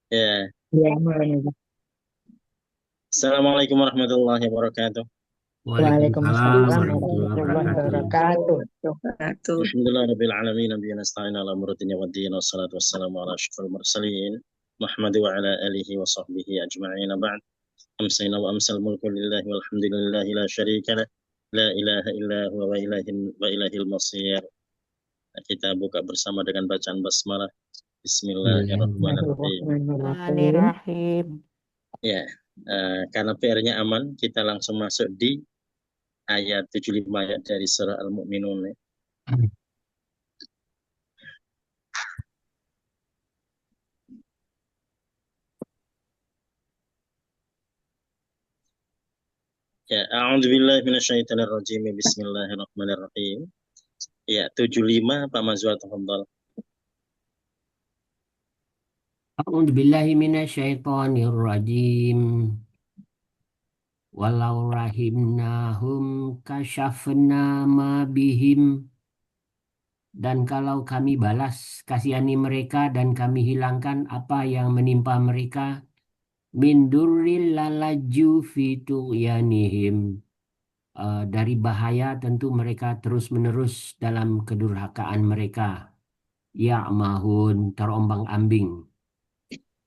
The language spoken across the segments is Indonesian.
Ya, Ya, boleh. Assalamualaikum warahmatullahi wabarakatuh. Waalaikumsalam Waalaikumsalam warahmatullahi warahmatullahi wabarakatuh. wabarakatuh. Alhamdulillah rabbil alamin nabiyana nasta'in ala umuri dunya waddin wassalatu wassalamu ala asyrafil mursalin Muhammad wa ala alihi wa sahbihi ajma'in ba'd. Amsayna wa amsal mulku lillahi walhamdulillahi la syarika lah. La ilaha illa huwa wa ilahil masir. Kita buka bersama dengan bacaan basmalah. Bismillahirrahmanirrahim. Bismillahirrahmanirrahim. Ya, karena PR-nya aman, kita langsung masuk di ayat 75 ya dari surah Al-Mu'minun ya. Ya, a'udzubillahi minasyaitonir rajim. Bismillahirrahmanirrahim. Ya, 75 Pak Mazwar tafadhal. A'udzu billahi minasyaitonir rajim. Walau rahimnahum kasyafna ma bihim, dan kalau kami balas kasihani mereka dan kami hilangkan apa yang menimpa mereka, min durril lalaju fi tughyanihim. Dari bahaya tentu mereka terus-menerus dalam kedurhakaan mereka. Ya mahun terombang-ambing.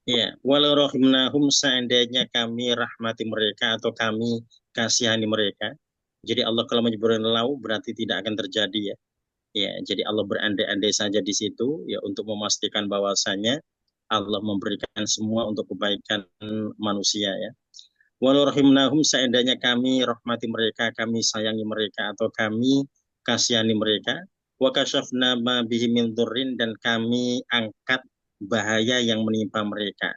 Ya, walau rahimnahum seandainya kami rahmati mereka atau kami kasihani mereka. Jadi Allah kalau menyebutkan lau berarti tidak akan terjadi ya. Ya, jadi Allah berandai-andai saja di situ ya untuk memastikan bahwasanya Allah memberikan semua untuk kebaikan manusia ya. Walau rahimnahum seandainya kami rahmati mereka, kami sayangi mereka atau kami kasihani mereka, wa kasyafna ma bihi min dzurrin dan kami angkat bahaya yang menimpa mereka.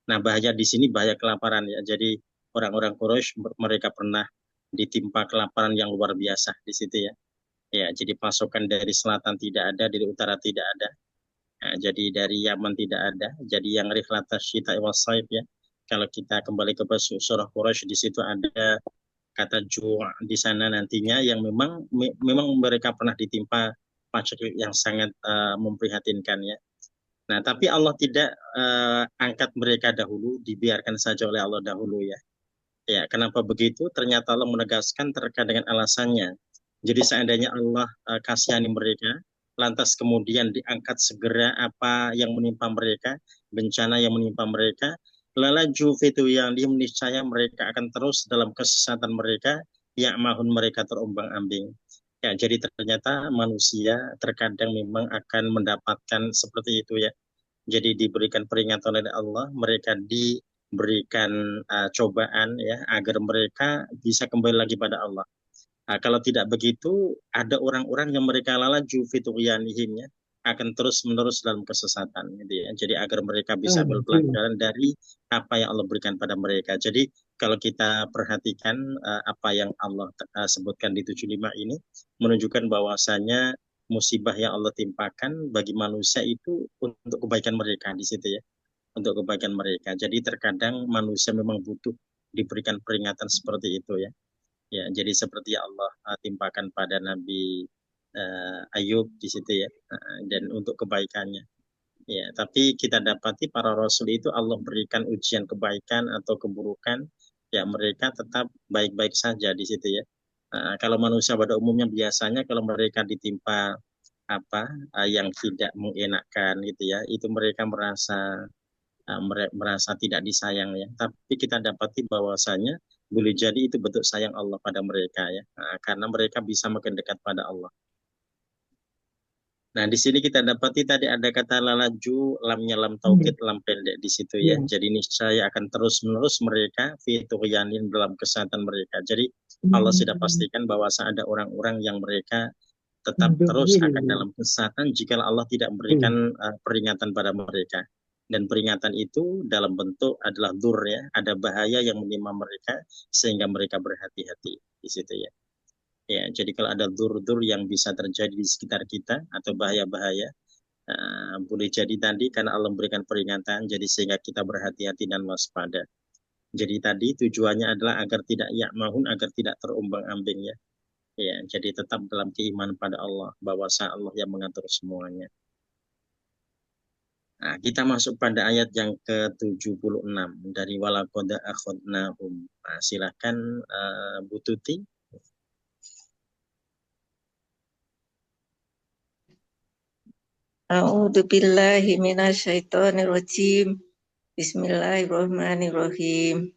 Nah, bahaya di sini bahaya kelaparan ya. Jadi orang-orang Quraisy mereka pernah ditimpa kelaparan yang luar biasa di situ ya. Ya, jadi pasokan dari selatan tidak ada, dari utara tidak ada. Nah, jadi dari Yaman tidak ada. Jadi yang rihlatas syita wal saif ya. Kalau kita kembali ke surah Quraisy di situ ada kata ju' di sana nantinya yang memang mereka pernah ditimpa paceklik yang sangat memprihatinkan ya. Nah, tapi Allah tidak angkat mereka dahulu, dibiarkan saja oleh Allah dahulu ya. Ya, kenapa begitu? Ternyata Allah menegaskan terkait dengan alasannya. Jadi seandainya Allah kasihani mereka, lantas kemudian diangkat segera apa yang menimpa mereka, bencana yang menimpa mereka, lalaju fitu yang niscaya mereka akan terus dalam kesesatan mereka, yang mahun mereka terombang-ambing. Ya, jadi ternyata manusia terkadang memang akan mendapatkan seperti itu ya. Jadi diberikan peringatan oleh Allah, mereka diberikan cobaan ya agar mereka bisa kembali lagi pada Allah. Nah, kalau tidak begitu, ada orang-orang yang mereka lalaju fituyanihim ya, akan terus-menerus dalam kesesatan gitu ya. Jadi agar mereka bisa berpelajaran dari apa yang Allah berikan pada mereka. Jadi kalau kita perhatikan apa yang Allah sebutkan di 75 ini menunjukkan bahwasanya musibah yang Allah timpakan bagi manusia itu untuk kebaikan mereka di situ ya, untuk kebaikan mereka. Jadi terkadang manusia memang butuh diberikan peringatan seperti itu ya. Ya, jadi seperti Allah timpakan pada Nabi Ayub di situ ya, dan untuk kebaikannya. Ya, tapi kita dapati para rasul itu Allah berikan ujian kebaikan atau keburukan, ya mereka tetap baik-baik saja di situ ya. Kalau manusia pada umumnya biasanya kalau mereka ditimpa apa yang tidak mengenakan gitu ya, itu mereka merasa merasa tidak disayang ya. Tapi kita dapati bahwasanya boleh jadi itu bentuk sayang Allah pada mereka ya, karena mereka bisa makin dekat pada Allah. Nah, di sini kita dapati tadi ada kata lalaju, lamnya lam taukid, lam pendek di situ ya. Jadi niscaya akan terus-menerus mereka fituyanin dalam kesehatan mereka. Jadi Allah sudah pastikan bahwa ada orang-orang yang mereka tetap terus akan dalam kesesatan jika Allah tidak memberikan peringatan pada mereka. Dan peringatan itu dalam bentuk adalah dur ya, ada bahaya yang menimpa mereka sehingga mereka berhati-hati di situ ya. Ya, jadi kalau ada dur-dur yang bisa terjadi di sekitar kita atau bahaya-bahaya, boleh jadi tadi karena Allah memberikan peringatan, jadi sehingga kita berhati-hati dan waspada. Jadi tadi tujuannya adalah agar tidak ya'mahun, agar tidak terombang-ambing ya. Ya, jadi tetap dalam keimanan pada Allah, bahwa Allah yang mengatur semuanya. Nah, kita masuk pada ayat yang ke-76 dari walaqad akhadnahum. Nah, silakan Bu Tuti. A'udzu billahi minasyaitonir rajim. Bismillahirrahmanirrahim.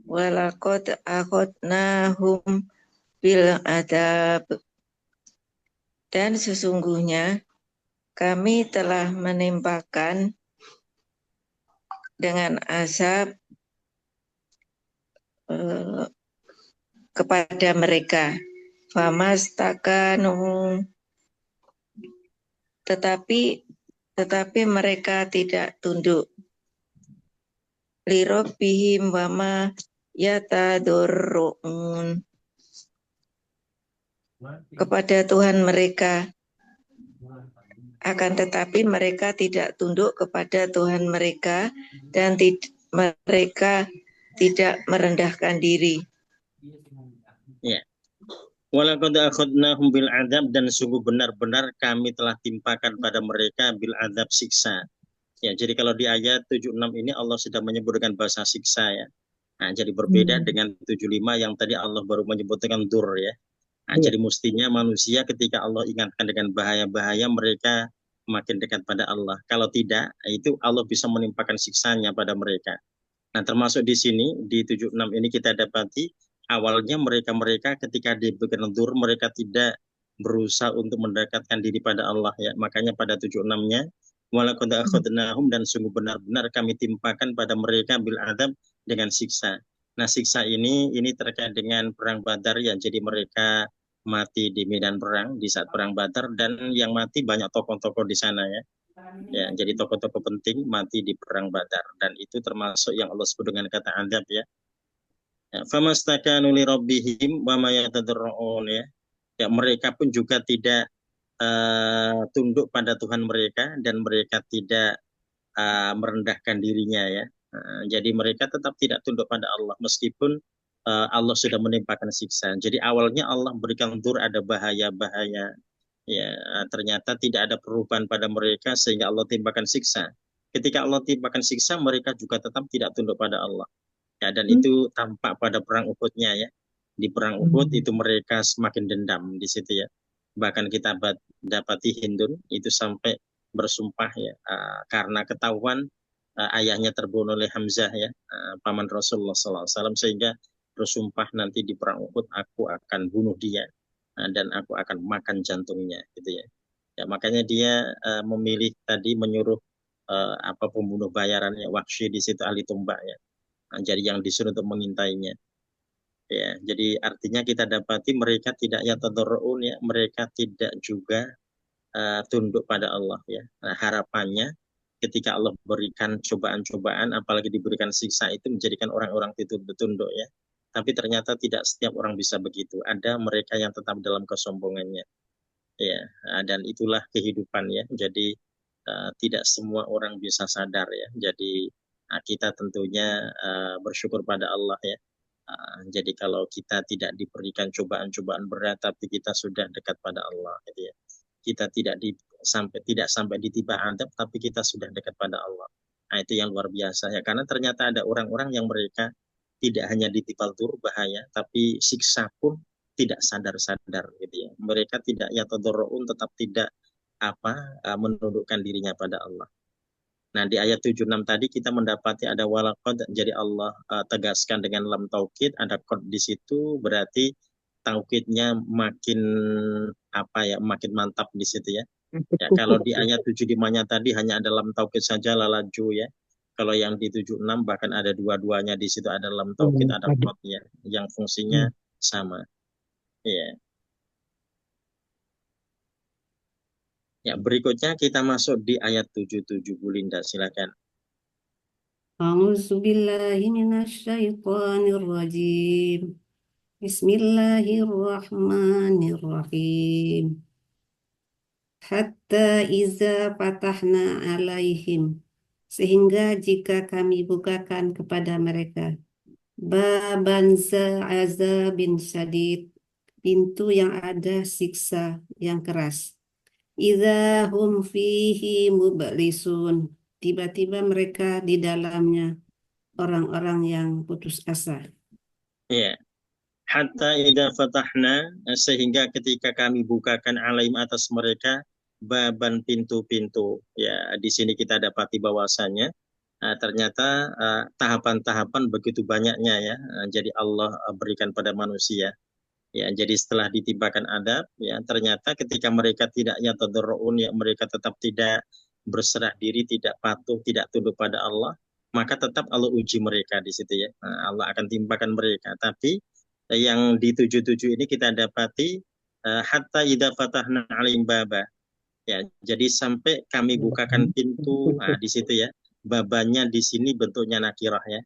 Walaqad akhadnahum bil adab. Dan sesungguhnya kami telah menimpakan dengan azab kepada mereka. Famastakanu, tetapi mereka tidak tunduk. Lirabbihim wama yatadurruun, kepada Tuhan mereka, akan tetapi mereka tidak tunduk kepada Tuhan mereka dan mereka tidak merendahkan diri. Ya. Walaqad akhadnahum bil adab, dan sungguh benar-benar kami telah timpakan pada mereka bil adab, siksa. Ya, jadi kalau di ayat 76 ini Allah sudah menyebut dengan bahasa siksa ya. Nah, jadi berbeda dengan 75 yang tadi Allah baru menyebut dengan dur ya. Nah, jadi mestinya manusia ketika Allah ingatkan dengan bahaya-bahaya, mereka makin dekat pada Allah. Kalau tidak, itu Allah bisa menimpakan siksanya pada mereka. Nah, termasuk di sini, di 76 ini kita dapati, awalnya mereka-mereka ketika diberikan dur, mereka tidak berusaha untuk mendekatkan diri pada Allah ya. Makanya pada 76-nya, walaqad akhadnahum, dan sungguh benar-benar kami timpakan pada mereka bil adab, dengan siksa. Nah, siksa ini terkait dengan perang Badar ya. Jadi mereka mati di medan perang di saat perang Badar, dan yang mati banyak tokoh-tokoh di sana ya. Ya, jadi tokoh-tokoh penting mati di perang Badar, dan itu termasuk yang Allah sebut dengan kata adab ya. Famastakanu li rabbihim wa ma yatadarrun ya. Ya, mereka pun juga tidak tunduk pada Tuhan mereka, dan mereka tidak merendahkan dirinya ya. Jadi mereka tetap tidak tunduk pada Allah meskipun Allah sudah menimpakan siksa. Jadi awalnya Allah berikan dur, ada bahaya-bahaya ya, ternyata tidak ada perubahan pada mereka sehingga Allah timpakan siksa. Ketika Allah timpakan siksa, mereka juga tetap tidak tunduk pada Allah ya, dan itu tampak pada perang Uhud-nya ya. Di perang Uhud itu mereka semakin dendam di situ ya. Bahkan kita dapati Hindun itu sampai bersumpah ya, karena ketahuan ayahnya terbunuh oleh Hamzah ya, paman Rasulullah SAW, sehingga bersumpah nanti di perang Uhud aku akan bunuh dia, dan aku akan makan jantungnya gitu ya. Ya, makanya dia memilih tadi menyuruh pembunuh bayarannya Wahsy di situ, ahli tombak ya. Nah, jadi yang disuruh untuk mengintainya. Ya, jadi artinya kita dapati mereka tidak yatadarrun ya, mereka tidak juga tunduk pada Allah ya. Nah, harapannya ketika Allah berikan cobaan-cobaan, apalagi diberikan siksa, itu menjadikan orang-orang itu tunduk ya. Tapi ternyata tidak setiap orang bisa begitu. Ada mereka yang tetap dalam kesombongannya. Ya, dan itulah kehidupan ya. Jadi tidak semua orang bisa sadar ya. Jadi kita tentunya bersyukur pada Allah ya. Jadi kalau kita tidak diberikan cobaan-cobaan berat, tapi kita sudah dekat pada Allah gitu ya. Kita tidak sampai ditiba adab, tapi kita sudah dekat pada Allah. Nah, itu yang luar biasa ya. Karena ternyata ada orang-orang yang mereka tidak hanya ditipal dur bahaya, tapi siksa pun tidak sadar-sadar gitu ya. Mereka tidak yatadorroun, tetap tidak menundukkan dirinya pada Allah. Nah, di ayat 76 tadi kita mendapati ada walaqad, jadi Allah tegaskan dengan lam taukid, ada qad di situ, berarti taukidnya makin makin mantap di situ ya. Ya, kalau di ayat 75-nya tadi hanya ada lam taukid saja, lalaju ya. Kalau yang di 76 bahkan ada dua-duanya, di situ ada lam taukid, ada qad ya, yang fungsinya sama. Ya. Ya, berikutnya kita masuk di ayat 77, Bu Linda, silakan. A'udzu billahi minasyaitonir rajim. Bismillahirrahmanirrahim. Hatta iza fatahna alaihim, sehingga jika kami bukakan kepada mereka baban za'azabin syadid, pintu yang ada siksa yang keras, idza hum fihi mublisun. Tiba-tiba mereka di dalamnya orang-orang yang putus asa. Ya, hatta idza fatahna, sehingga ketika kami bukakan alaihim atas mereka baban pintu-pintu. Ya, di sini kita dapati bahwasanya ternyata tahapan-tahapan begitu banyaknya ya. Jadi Allah berikan pada manusia. Ya, jadi setelah ditimpakan adab, ya ternyata ketika mereka tidak yatadarrun, ya mereka tetap tidak berserah diri, tidak patuh, tidak tunduk pada Allah, maka tetap Allah uji mereka di situ ya. Nah, Allah akan timpakan mereka. Tapi yang di 77 ini kita dapati hatta idza fatahna alaihim baba. Ya, jadi sampai kami bukakan pintu, nah di situ ya. Babanya di sini bentuknya nakirah ya.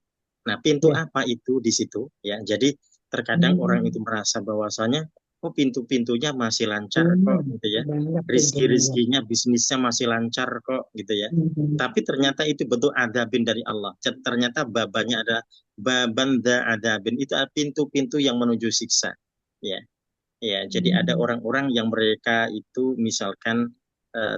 Nah, pintu apa itu di situ ya. Jadi terkadang orang itu merasa bahwasanya oh pintu-pintunya masih lancar kok gitu ya. Rizki-rizkinya, bisnisnya masih lancar kok gitu ya. Tapi ternyata itu bentuk adabin dari Allah. Ternyata babanya adalah baban da adabin. Itu pintu-pintu yang menuju siksa. Ya. Ya, jadi ada orang-orang yang mereka itu misalkan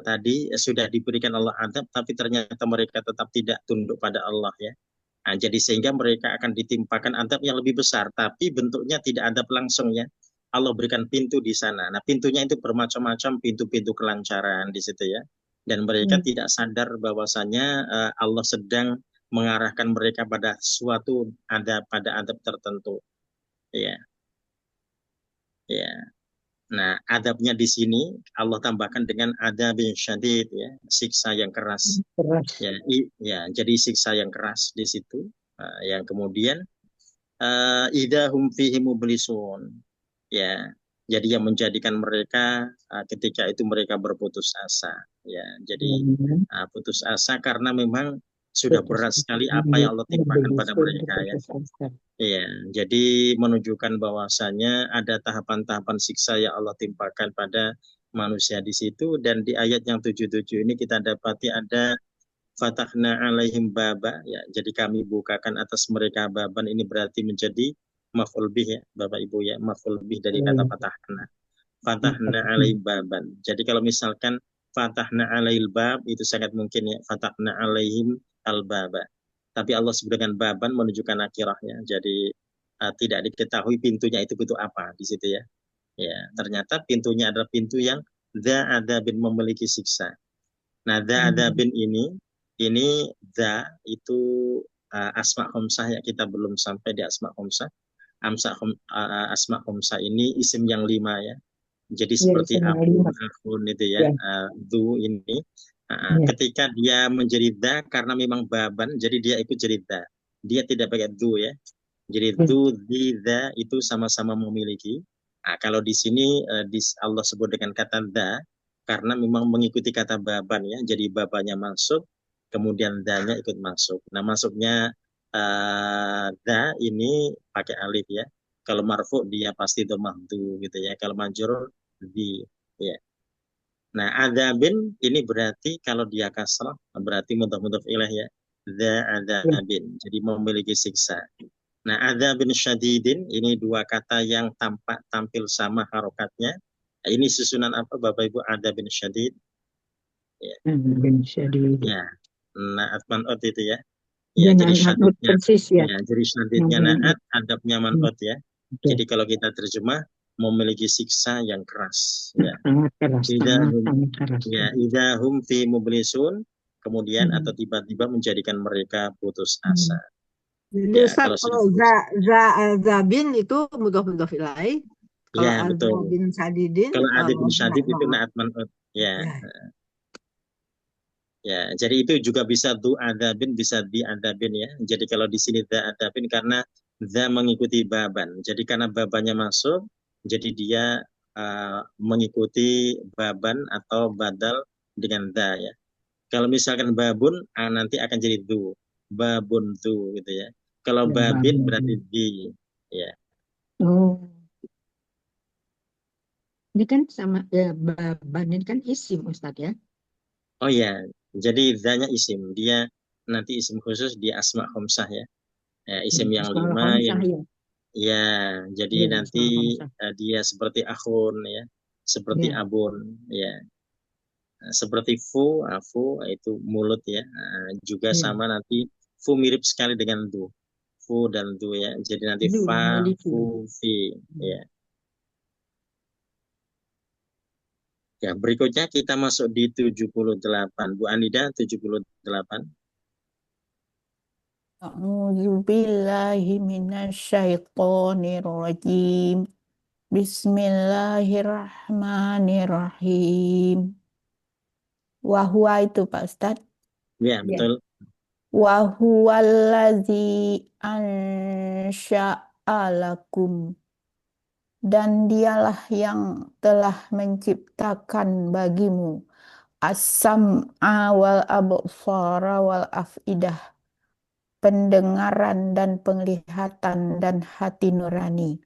tadi sudah diberikan Allah adab, tapi ternyata mereka tetap tidak tunduk pada Allah ya. Nah, jadi sehingga mereka akan ditimpakan adab yang lebih besar, tapi bentuknya tidak adab langsung ya. Allah berikan pintu di sana. Nah, pintunya itu bermacam-macam, pintu-pintu kelancaran di situ ya. Dan mereka tidak sadar bahwasanya Allah sedang mengarahkan mereka pada suatu pada adab tertentu. Ya, ya. Nah, adabnya di sini Allah tambahkan dengan adabin syadid ya, siksa yang keras. Ya, jadi siksa yang keras di situ. Yang kemudian idahum fihi mublisun. Ya, jadi yang menjadikan mereka ketika itu mereka berputus asa. Ya, jadi putus asa karena memang sudah berat sekali apa yang Allah timpakan pada mereka ya. Iya, jadi menunjukkan bahwasanya ada tahapan-tahapan siksa yang Allah timpakan pada manusia di situ, dan di ayat yang 77 ini kita dapati ada fatahna alaihim baba ya. Jadi kami bukakan atas mereka baban, ini berarti menjadi maf'ul bih ya, Bapak Ibu ya, maf'ul bih dari kata fatahna. Fatahna alaihim baban. Jadi kalau misalkan fatahna alaihil bab itu sangat mungkin ya fatahna alaihim al-baba. Tapi Allah sebut dengan baban menunjukkan akhirahnya. Jadi tidak diketahui pintunya itu pintu apa di situ ya. Ya, ternyata pintunya adalah pintu yang ada adabin, memiliki siksa. Nah, adabin ini itu asma khamsah ya, kita belum sampai di asma khamsah. Asma khamsah ini isim yang 5 ya. Jadi seperti akun itu ya, du ini. Ketika dia menjadi da karena memang baban, jadi dia ikut jadi da. Dia tidak pakai du ya. Jadi du, di, da itu sama-sama memiliki. Nah, kalau di sini Allah sebut dengan kata da karena memang mengikuti kata baban ya. Jadi babannya masuk, kemudian danya ikut masuk. Nah, masuknya da ini pakai alif ya. Kalau marfu dia pasti domah du gitu ya. Kalau majrur di ya. Nah, adabin ini berarti kalau dia kasrah berarti mudhaf ilaih ya. Adabin. Jadi memiliki siksa. Nah, adabin syadidin ini dua kata yang tampak tampil sama harokatnya. Nah, ini susunan apa Bapak Ibu? Adabin syadid. Ya. Ya. Naat man'ut itu ya. Ya, jadi syadidnya. Ya, jadi syadidnya naat, adabnya man'ut ya. Jadi kalau kita terjemah memiliki siksa yang keras ya. Idahum fi mublisun, kemudian atau tiba-tiba menjadikan mereka putus asa. Jadi Ya, Ustaz, kalau kalau zabin itu mudhof ilaih. Kalau ya, betul. azabin sadidin, Kalau adabin syadid itu naat man'ut. Ya. Ya, jadi itu juga bisa du adabin, bisa di adabin ya. Jadi kalau di sini da adabin karena da mengikuti baban. Jadi karena babannya masuk, jadi dia mengikuti baban atau badal dengan da ya. Kalau misalkan babun nanti akan jadi du, babun du gitu ya. Kalau babin berarti di ya. Oh, ini kan sama baban ini kan isim Ustadz ya. Oh ya, jadi danya isim, dia nanti isim khusus di asma khamsah ya. Isim yang 5 yang ya, jadi nanti dia seperti akhun ya, seperti abun ya. Nah, seperti fu, fu itu mulut ya. Nah, juga sama nanti fu mirip sekali dengan du. Fu dan du ya. Jadi nanti Du, fa, memiliki. fu, fi ya. Ya, berikutnya kita masuk di 78. Bu Anida 78. A'udzu billahi minasyaitonir rajim. Bismillahirrahmanirrahim. Wahwa itu Pak Ustadz. Ya, betul. Wahuwallazi ansya'alakum. Dan dialah yang telah menciptakan bagimu as-sam'a wal absara wal afidah, pendengaran dan penglihatan dan hati nurani.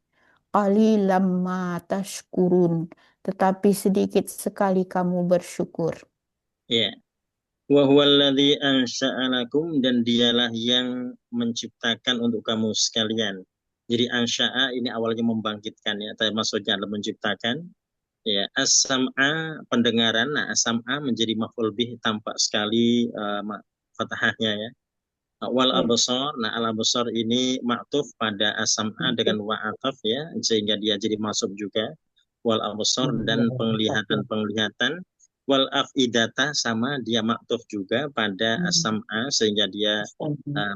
Qalilam ma tashkurun, tetapi sedikit sekali kamu bersyukur. Ya. Wa huwallazi ansha'alakum, dan dialah yang menciptakan untuk kamu sekalian. Jadi ansya'a ini awalnya membangkitkan ya, tapi maksudnya adalah menciptakan. Ya, as-sam'a pendengaran. Nah, as-sam'a menjadi maf'ul bih tampak sekali fathahnya ya. Wal absar, nah al absar ini ma'tuf pada as-sam'a dengan wa'ataf ya, sehingga dia jadi masuk juga. Wal absar dan penglihatan. Wal afidata sama dia maktuf juga pada as-sam'a sehingga dia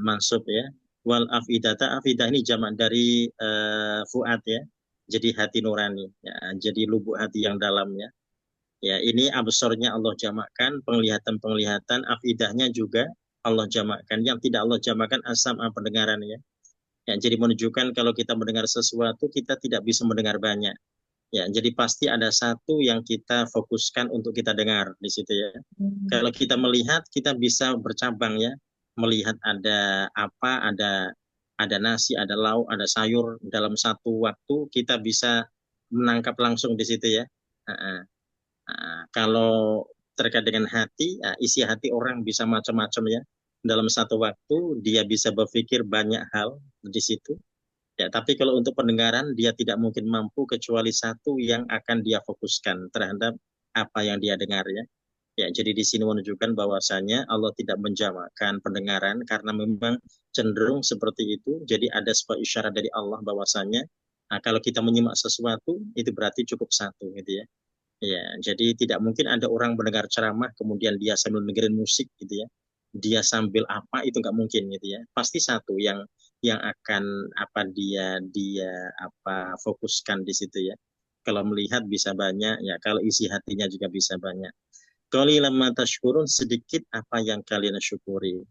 mansub ya. Wal afidata, afidah ini jamak dari fuad ya. Jadi hati nurani ya, jadi lubuk hati yang dalam ya. Ya, ini absornya Allah jamakkan, penglihatan afidahnya juga Allah jamakkan. Yang tidak Allah jamakkan as-sam'a pendengaran ya. Ya, jadi menunjukkan kalau kita mendengar sesuatu kita tidak bisa mendengar banyak. Ya, jadi pasti ada satu yang kita fokuskan untuk kita dengar di situ ya. Kalau kita melihat, kita bisa bercabang ya. Melihat ada apa, ada nasi, ada lauk, ada sayur dalam satu waktu, kita bisa menangkap langsung di situ ya. Kalau terkait dengan hati, isi hati orang bisa macam-macam ya. Dalam satu waktu dia bisa berpikir banyak hal di situ. Ya, tapi kalau untuk pendengaran dia tidak mungkin mampu kecuali satu yang akan dia fokuskan terhadap apa yang dia dengar ya. Ya, jadi di sini menunjukkan bahwasanya Allah tidak menjamakkan pendengaran karena memang cenderung seperti itu. Jadi ada sebuah isyarat dari Allah bahwasanya kalau kita menyimak sesuatu itu berarti cukup satu gitu ya. Ya, jadi tidak mungkin ada orang mendengar ceramah kemudian dia sambil dengerin musik gitu ya. Dia sambil apa itu nggak mungkin gitu ya. Pasti satu yang akan apa dia apa fokuskan di situ ya. Kalau melihat bisa banyak ya, kalau isi hatinya juga bisa banyak. Qalilan ma tashkurun, sedikit apa yang kalian syukuri.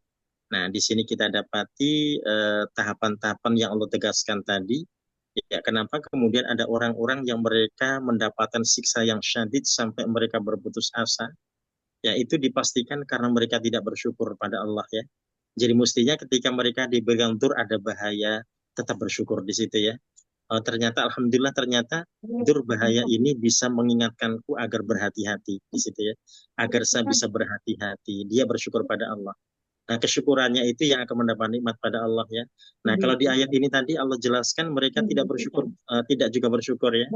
Nah, di sini kita dapati tahapan-tahapan yang Allah tegaskan tadi. Ya, kenapa kemudian ada orang-orang yang mereka mendapatkan siksa yang syadid sampai mereka berputus asa? Ya, itu dipastikan karena mereka tidak bersyukur pada Allah ya. Jadi mestinya ketika mereka diberikan dur ada bahaya, tetap bersyukur di situ ya. Ternyata alhamdulillah ternyata dur bahaya ini bisa mengingatkanku agar berhati-hati di situ ya. Agar saya bisa berhati-hati, dia bersyukur pada Allah. Nah, kesyukurannya itu yang akan mendapat nikmat pada Allah ya. Nah, kalau di ayat ini tadi Allah jelaskan mereka tidak bersyukur, tidak juga bersyukur ya.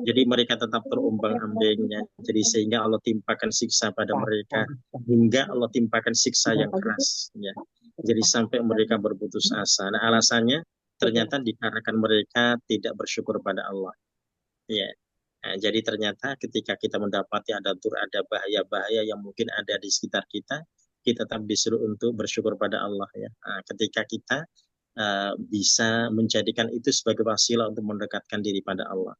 Jadi mereka tetap terombang-ambingnya. Jadi sehingga Allah timpakan siksa pada mereka hingga Allah timpakan siksa yang keras ya. Jadi sampai mereka berputus asa. Nah, alasannya ternyata dikarenakan mereka tidak bersyukur pada Allah. Ya. Nah, jadi ternyata ketika kita mendapati ada bahaya-bahaya yang mungkin ada di sekitar kita tetap disuruh untuk bersyukur pada Allah ya. Nah, ketika kita bisa menjadikan itu sebagai wasilah untuk mendekatkan diri pada Allah.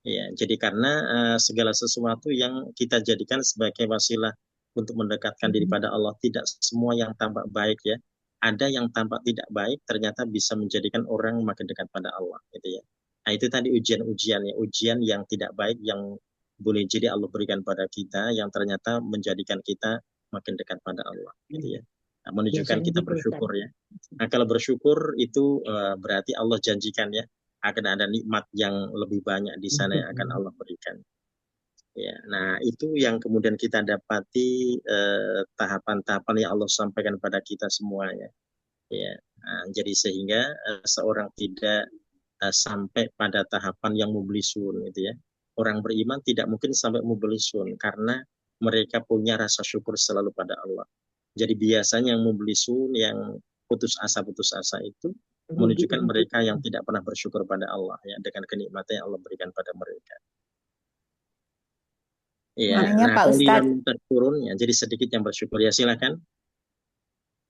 Ya, jadi karena segala sesuatu yang kita jadikan sebagai wasilah untuk mendekatkan diri pada Allah, tidak semua yang tampak baik ya. Ada yang tampak tidak baik ternyata bisa menjadikan orang makin dekat pada Allah gitu ya. Nah, itu tadi ujian-ujiannya, ujian yang tidak baik yang boleh jadi Allah berikan pada kita yang ternyata menjadikan kita makin dekat pada Allah gitu ya. Nah, menunjukkan Biasanya kita gitu, Ustaz. bersyukur ya. Nah, kalau bersyukur itu berarti Allah janjikan ya akan ada nikmat yang lebih banyak di sana yang akan Allah berikan. Ya, nah itu yang kemudian kita dapati tahapan-tahapan yang Allah sampaikan pada kita semuanya. Ya, nah, jadi sehingga seorang tidak sampai pada tahapan yang mublisun gitu ya. Orang beriman tidak mungkin sampai mublisun karena mereka punya rasa syukur selalu pada Allah. Jadi biasanya yang mublisun, yang putus asa itu menunjukkan mereka yang tidak pernah bersyukur pada Allah ya, dengan kenikmatan yang Allah berikan pada mereka. Ya, Makanya nah Pak Ustadz, qalilan tashkurun ya, jadi sedikit yang bersyukur ya, silakan.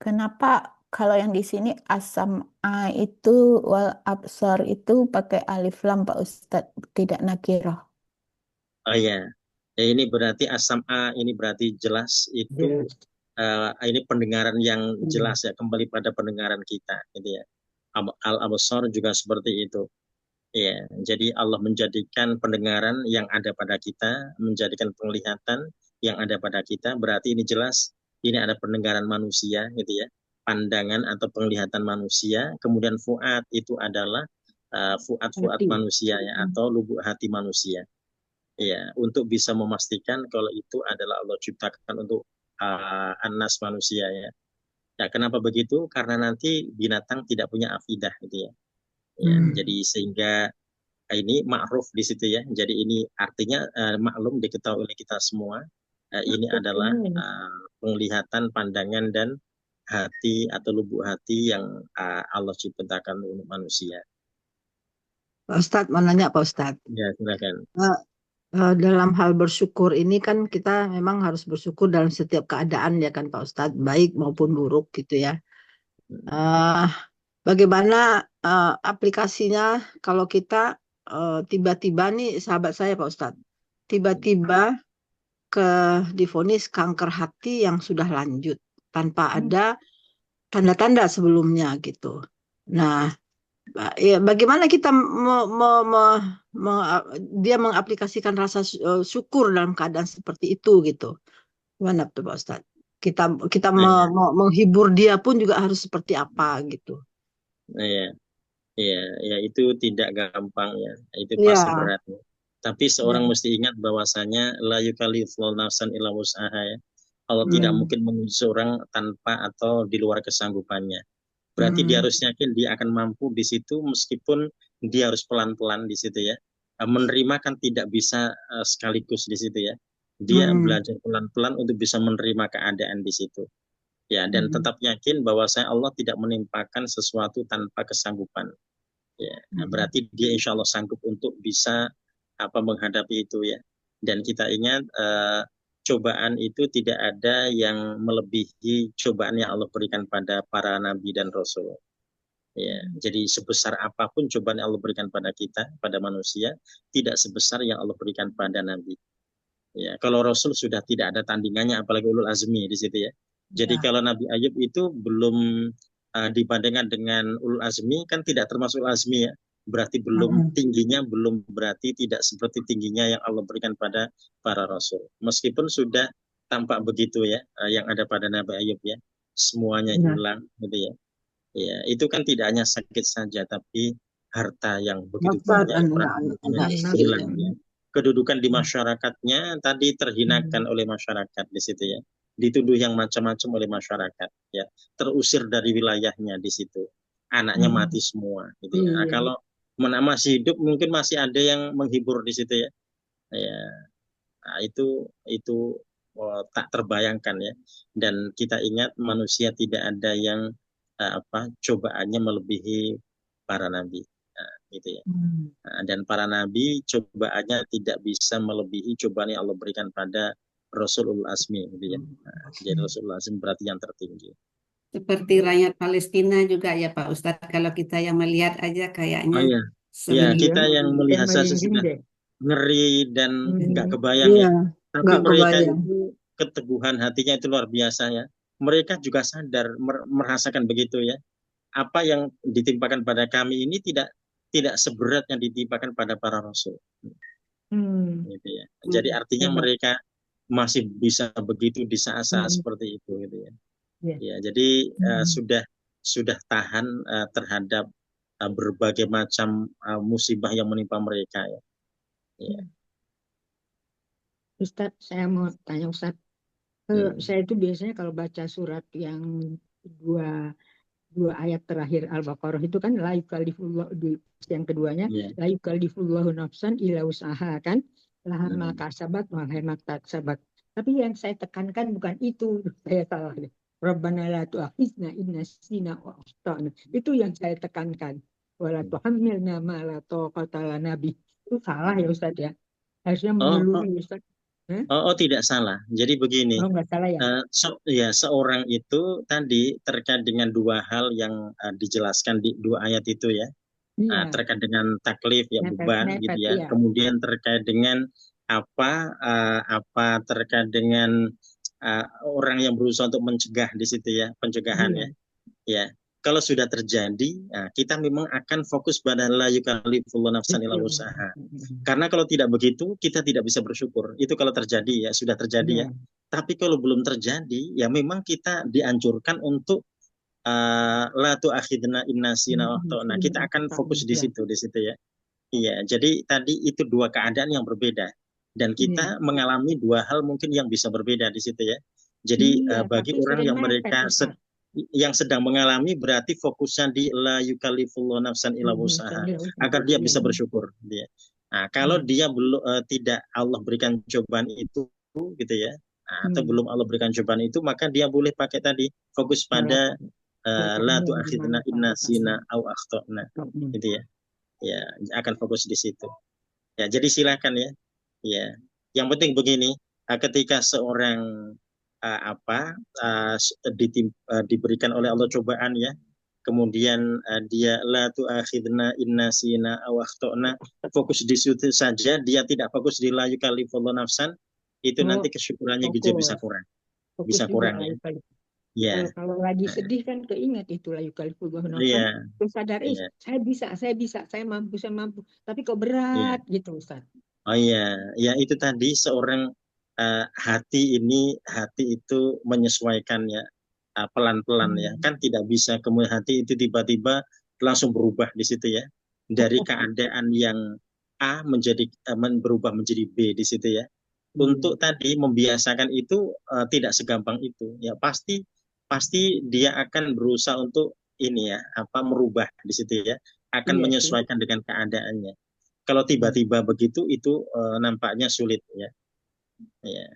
kenapa kalau yang di sini asam A itu wal absar itu pakai alif lam Pak Ustadz, tidak nakirah. Oh ya, ya ini berarti asam A, ini berarti jelas itu ini pendengaran yang jelas ya, kembali pada pendengaran kita gitu ya. Al-absar juga seperti itu. Ya, jadi Allah menjadikan pendengaran yang ada pada kita, menjadikan penglihatan yang ada pada kita, berarti ini jelas ini ada pendengaran manusia gitu ya, pandangan atau penglihatan manusia. Kemudian fuad itu adalah fuad Hati. manusia ya, atau lubuk hati manusia. Ya, untuk bisa memastikan kalau itu adalah Allah ciptakan untuk anas manusia ya. Ya, kenapa begitu? Karena nanti binatang tidak punya afidah gitu ya. Ya, jadi sehingga ini ma'ruf di situ ya. Jadi ini artinya maklum diketahui oleh kita semua. Ini adalah penglihatan, pandangan dan hati atau lubuk hati yang Allah ciptakan untuk manusia. Pak Ustadz, mau nanya Pak Ustadz. Ya, silakan. Dalam hal bersyukur ini kan kita memang harus bersyukur dalam setiap keadaan ya kan Pak Ustadz, baik maupun buruk gitu ya. Bagaimana aplikasinya kalau kita tiba-tiba nih, sahabat saya Pak Ustadz, tiba-tiba divonis kanker hati yang sudah lanjut tanpa ada tanda-tanda sebelumnya gitu. Nah, ya, bagaimana kita dia mengaplikasikan rasa syukur dalam keadaan seperti itu gitu? Gimana tuh Pak Ustadz? Kita menghibur dia pun juga harus seperti apa gitu? Ya, ya itu tidak gampang ya, itu Ya. pasti berat. Ya. Tapi seorang mesti ingat bahwasanya la yukallifullahu nafsan illa wus'aha ya. Allah tidak mungkin menguji seorang tanpa atau di luar kesanggupannya. Berarti dia harus yakin dia akan mampu di situ meskipun dia harus pelan-pelan di situ ya. Menerima kan tidak bisa sekaligus di situ ya. Dia belajar pelan-pelan untuk bisa menerima keadaan di situ. Ya, dan tetap yakin bahwa Allah tidak menimpakan sesuatu tanpa kesanggupan. Ya, berarti dia insya Allah sanggup untuk bisa menghadapi itu ya. Dan kita ingat cobaan itu tidak ada yang melebihi cobaan yang Allah berikan pada para nabi dan rasul. Ya, jadi sebesar apapun cobaan yang Allah berikan pada kita, pada manusia, tidak sebesar yang Allah berikan pada nabi. Ya, kalau rasul sudah tidak ada tandingannya, apalagi ulul azmi di situ ya. Jadi kalau Nabi Ayub itu belum dibandingkan dengan ulul azmi, kan tidak termasuk ulul azmi ya. Berarti belum tingginya, belum berarti tidak seperti tingginya yang Allah berikan pada para rasul. Meskipun sudah tampak begitu ya, yang ada pada Nabi Ayub ya, semuanya hilang gitu ya. Ya, itu kan tidak hanya sakit saja, tapi harta yang begitu banyak hilang ya. Kedudukan di masyarakatnya tadi terhinakan oleh masyarakat di situ ya, dituduh yang macam-macam oleh masyarakat ya, terusir dari wilayahnya di situ, anaknya mati semua gitu ya. Nah, kalau masih hidup mungkin masih ada yang menghibur di situ ya, ya nah, itu tak terbayangkan ya. Dan kita ingat manusia tidak ada yang cobaannya melebihi para nabi. Gitu ya. Dan para nabi cobaannya tidak bisa melebihi cobaan yang Allah berikan pada Rasulul Azmi gitu ya. Jadi Rasulul Azmi berarti yang tertinggi. Seperti rakyat Palestina juga ya Pak Ustadz, kalau kita yang melihat aja kayaknya Ya, kita yang melihat saja sudah ngeri dan nggak kebayang ya. Tapi mereka itu keteguhan hatinya itu luar biasa ya. Mereka juga sadar merasakan begitu ya. Apa yang ditimpakan pada kami ini tidak seberat yang ditimpakan pada para rasul. Gitu ya. Jadi artinya mereka masih bisa begitu di saat-saat seperti itu gitu ya. Ya, jadi sudah tahan terhadap berbagai macam musibah yang menimpa mereka ya. Ya. Ustadz, saya mau tanya Ustadz. Saya itu biasanya kalau baca surat yang dua ayat terakhir Al-Baqarah itu kan la yukallifullahu, yang keduanya la yukallifullahu nafsan illa usaha kan, laha ma kasabat wa ma taksabat. Tapi yang saya tekankan bukan itu, saya salah. Rabbana la tu'akhizna in nasina wa akhtana. Itu yang saya tekankan. Wala tuhammilna ma la taqata lana bih. Itu salah ya Ustaz ya. Harusnya Oh, menyeluruh Ustaz. Hah? tidak salah. Jadi begini, Oh, nggak salah ya. seorang itu tadi terkait dengan dua hal yang dijelaskan di dua ayat itu ya. Iya, Terkait dengan taklif ya beban gitu nefet, ya. iya. Kemudian terkait dengan apa terkait dengan orang yang berusaha untuk mencegah di situ ya, pencegahan Iya, ya. Ya. Kalau sudah terjadi, kita memang akan fokus pada la yukallifullahu nafsan illa betul. wus'aha. Karena kalau tidak begitu, kita tidak bisa bersyukur. Itu kalau terjadi ya, sudah terjadi ya. Iya, Tapi kalau belum terjadi, ya memang kita dianjurkan untuk la tu'akhidna in nasina wa akhtana. Kita akan fokus di iya, situ ya. Iya, jadi tadi itu dua keadaan yang berbeda dan iya. kita mengalami dua hal mungkin yang bisa berbeda di situ ya. Jadi Iya, bagi tapi orang sering yang mepet mereka Ustaz. yang sedang mengalami berarti fokusnya di la yukallifullahu nafsan illa wus'aha agar dia bisa bersyukur dia. Nah, kalau dia belum tidak Allah berikan cobaan itu gitu ya. Atau belum Allah berikan cobaan itu maka dia boleh pakai tadi fokus pada la tu'akhidna in nasina aw akhtana gitu ya. Ya, akan fokus di situ. Ya, jadi silakan ya. Ya, yang penting begini, ketika seorang diberikan oleh Allah cobaan ya, kemudian dia la tu'akhidna in nasina aw akhtana, fokus di situ saja, dia tidak fokus di la yukallifullahu nafsan, itu nanti kesyukurannya juga bisa kurang. Bisa kurang ya. Ya. Kalau lagi sedih kan keinget itu la yukallifullahu nafsan. Iya. Terus sadar, saya bisa, saya mampu. Tapi kok berat gitu Ustaz. Oh iya, ya itu tadi seorang hati itu menyesuaikan ya pelan-pelan ya, kan tidak bisa kemudian hati itu tiba-tiba langsung berubah di situ ya, dari keadaan yang A menjadi berubah menjadi B di situ ya. Untuk tadi membiasakan itu tidak segampang itu ya, pasti dia akan berusaha untuk ini ya merubah di situ ya, akan menyesuaikan dengan keadaannya. Kalau tiba-tiba begitu itu nampaknya sulit ya. Ya.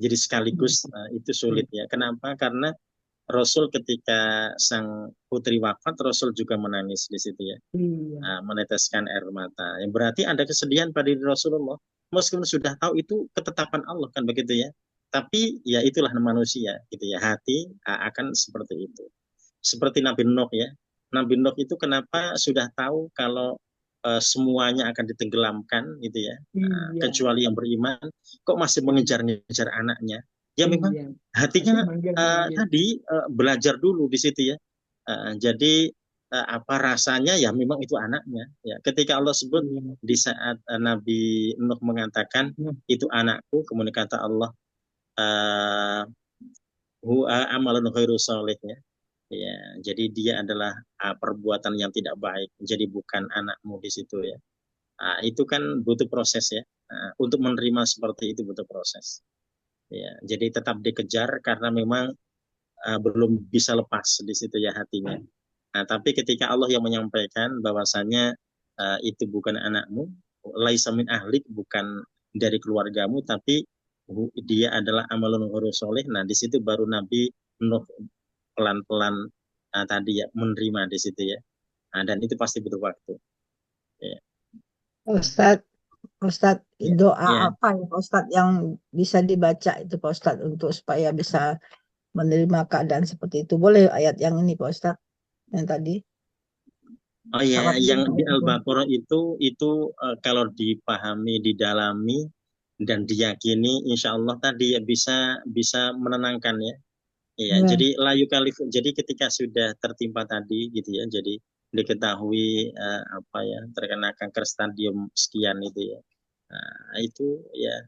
Jadi sekaligus itu sulit ya. Kenapa? Karena Rasul ketika sang putri wafat, Rasul juga menangis di situ ya. Meneteskan air mata. Yang berarti ada kesedihan pada diri Rasulullah. Meskipun sudah tahu itu ketetapan Allah kan begitu ya. Tapi ya itulah manusia gitu ya. Hati akan seperti itu. Seperti Nabi Nuh ya. Nabi Nuh itu kenapa sudah tahu kalau semuanya akan ditenggelamkan gitu ya, kecuali yang beriman, kok masih mengejar-ngejar anaknya? Ya memang hatinya tadi belajar dulu di situ ya. Jadi apa rasanya ya memang itu anaknya. Ya, ketika Allah sebut di saat Nabi Nuh mengatakan itu anakku, kemudian kata Allah huwa amalun ghairu sholih ya. Ya, jadi dia adalah perbuatan yang tidak baik. Jadi bukan anakmu di situ ya. Itu kan butuh proses ya. Untuk menerima seperti itu butuh proses. Ya, jadi tetap dikejar karena memang belum bisa lepas di situ ya hatinya. Tapi ketika Allah yang menyampaikan bahwasanya itu bukan anakmu, laisa min ahlik, bukan dari keluargamu, tapi dia adalah amalun ghairu sholih. Nah, di situ baru Nabi Nuh pelan-pelan tadi ya menerima di situ ya. Dan itu pasti butuh waktu. Ya. Ustadz, doa apa ya Pak Ustadz yang bisa dibaca itu Pak Ustadz untuk supaya bisa menerima keadaan seperti itu? Boleh ayat yang ini Pak Ustadz yang tadi? Oh ya, yang di Al-Baqarah itu kalau dipahami, didalami dan diyakini, insya Allah tadi ya bisa menenangkan ya. Iya, jadi la yukallif. Jadi ketika sudah tertimpa tadi gitu ya, jadi diketahui terkena kanker stadium sekian itu ya. Itu ya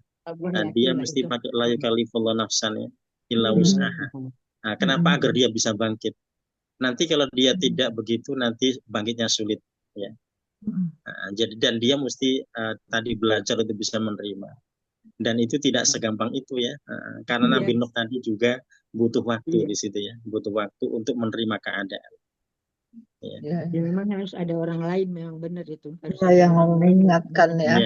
dia mesti pakai la yukallifullahu nafsan ya illa wus'aha. Kenapa? Agar dia bisa bangkit. Nanti kalau dia tidak begitu nanti bangkitnya sulit ya. Jadi dan dia mesti tadi belajar untuk bisa menerima. Dan itu tidak segampang itu ya, karena Nabi Nuh tadi juga butuh waktu di situ ya, butuh waktu untuk menerima keadaan. Ya memang harus ada orang lain, memang benar itu. Harus yang mengingatkan ya.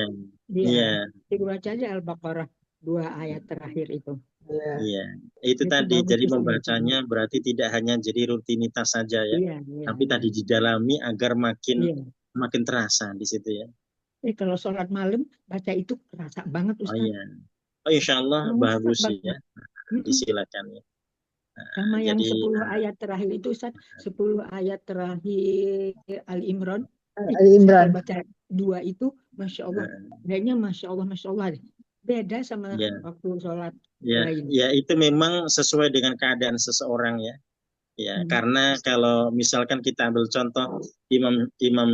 Iya. Baca aja Al-Baqarah 2 ayat terakhir itu. Iya. Iya, itu Itu tadi. bagus Jadi itu. membacanya berarti tidak hanya jadi rutinitas saja ya, Iya, iya, tapi iya. tadi didalami agar makin Iya. terasa di situ ya. Kalau sholat malam baca itu kerasa banget Oh Ustaz. iya. Oh insya Allah Kerasa bagus banget. ya. Mm-mm. Disilakan ya. Sama yang Jadi 10 ayat terakhir itu Ustaz, 10 ayat terakhir Ali Imran. Ali Saya Imran. kalau baca 2 itu, Masya Allah, kayaknya Masya Allah, beda sama ya, waktu sholat ya, lain. ya itu memang sesuai dengan keadaan seseorang ya. Ya, karena kalau misalkan kita ambil contoh Imam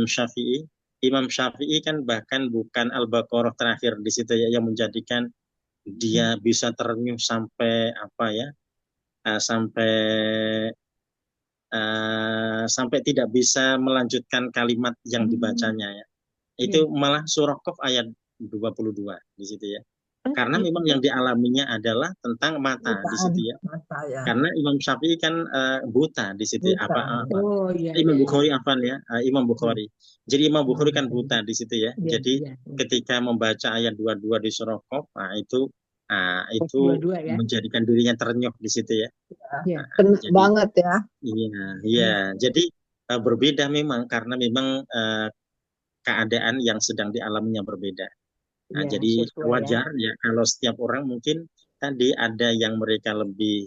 Syafi'i, Imam Syafi'i kan bahkan bukan Al-Baqarah terakhir di situ ya yang menjadikan dia bisa terenyuh sampai apa ya, sampai tidak bisa melanjutkan kalimat yang dibacanya ya. Itu malah surah Qaf ayat 22 di situ ya. Karena memang yang dialaminya adalah tentang mata di situ ya. Mata ya. Karena Imam Syafi'i kan buta di situ Buta. Oh iya, Imam iya, Bukhari iya. afan ya, Imam Bukhari. Jadi Imam Bukhari kan buta di situ ya. Iya, Jadi iya. ketika membaca ayat 22 di surah Qaf, itu Dua-dua ya. menjadikan dirinya terenyuh di situ ya. Iya. Kena Jadi banget ya. iya. Jadi berbeda memang karena memang keadaan yang sedang dialaminya berbeda. Nah, Iya, jadi sesuai ya. wajar ya kalau setiap orang mungkin tadi ada yang mereka lebih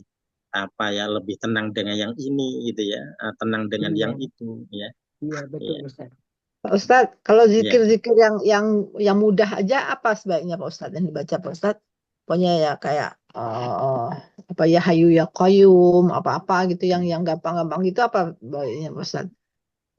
lebih tenang dengan yang ini gitu ya, tenang dengan Iya. yang itu ya. Iya, betul Iya. Ustaz. Pak Ustadz, kalau Iya. zikir-zikir yang mudah aja apa sebaiknya Pak Ustadz yang dibaca Pak Ustadz? Pokoknya ya kayak apa ya Hayu ya Qayyum apa-apa gitu yang gampang-gampang gitu apa baiknya Pak Ustadz?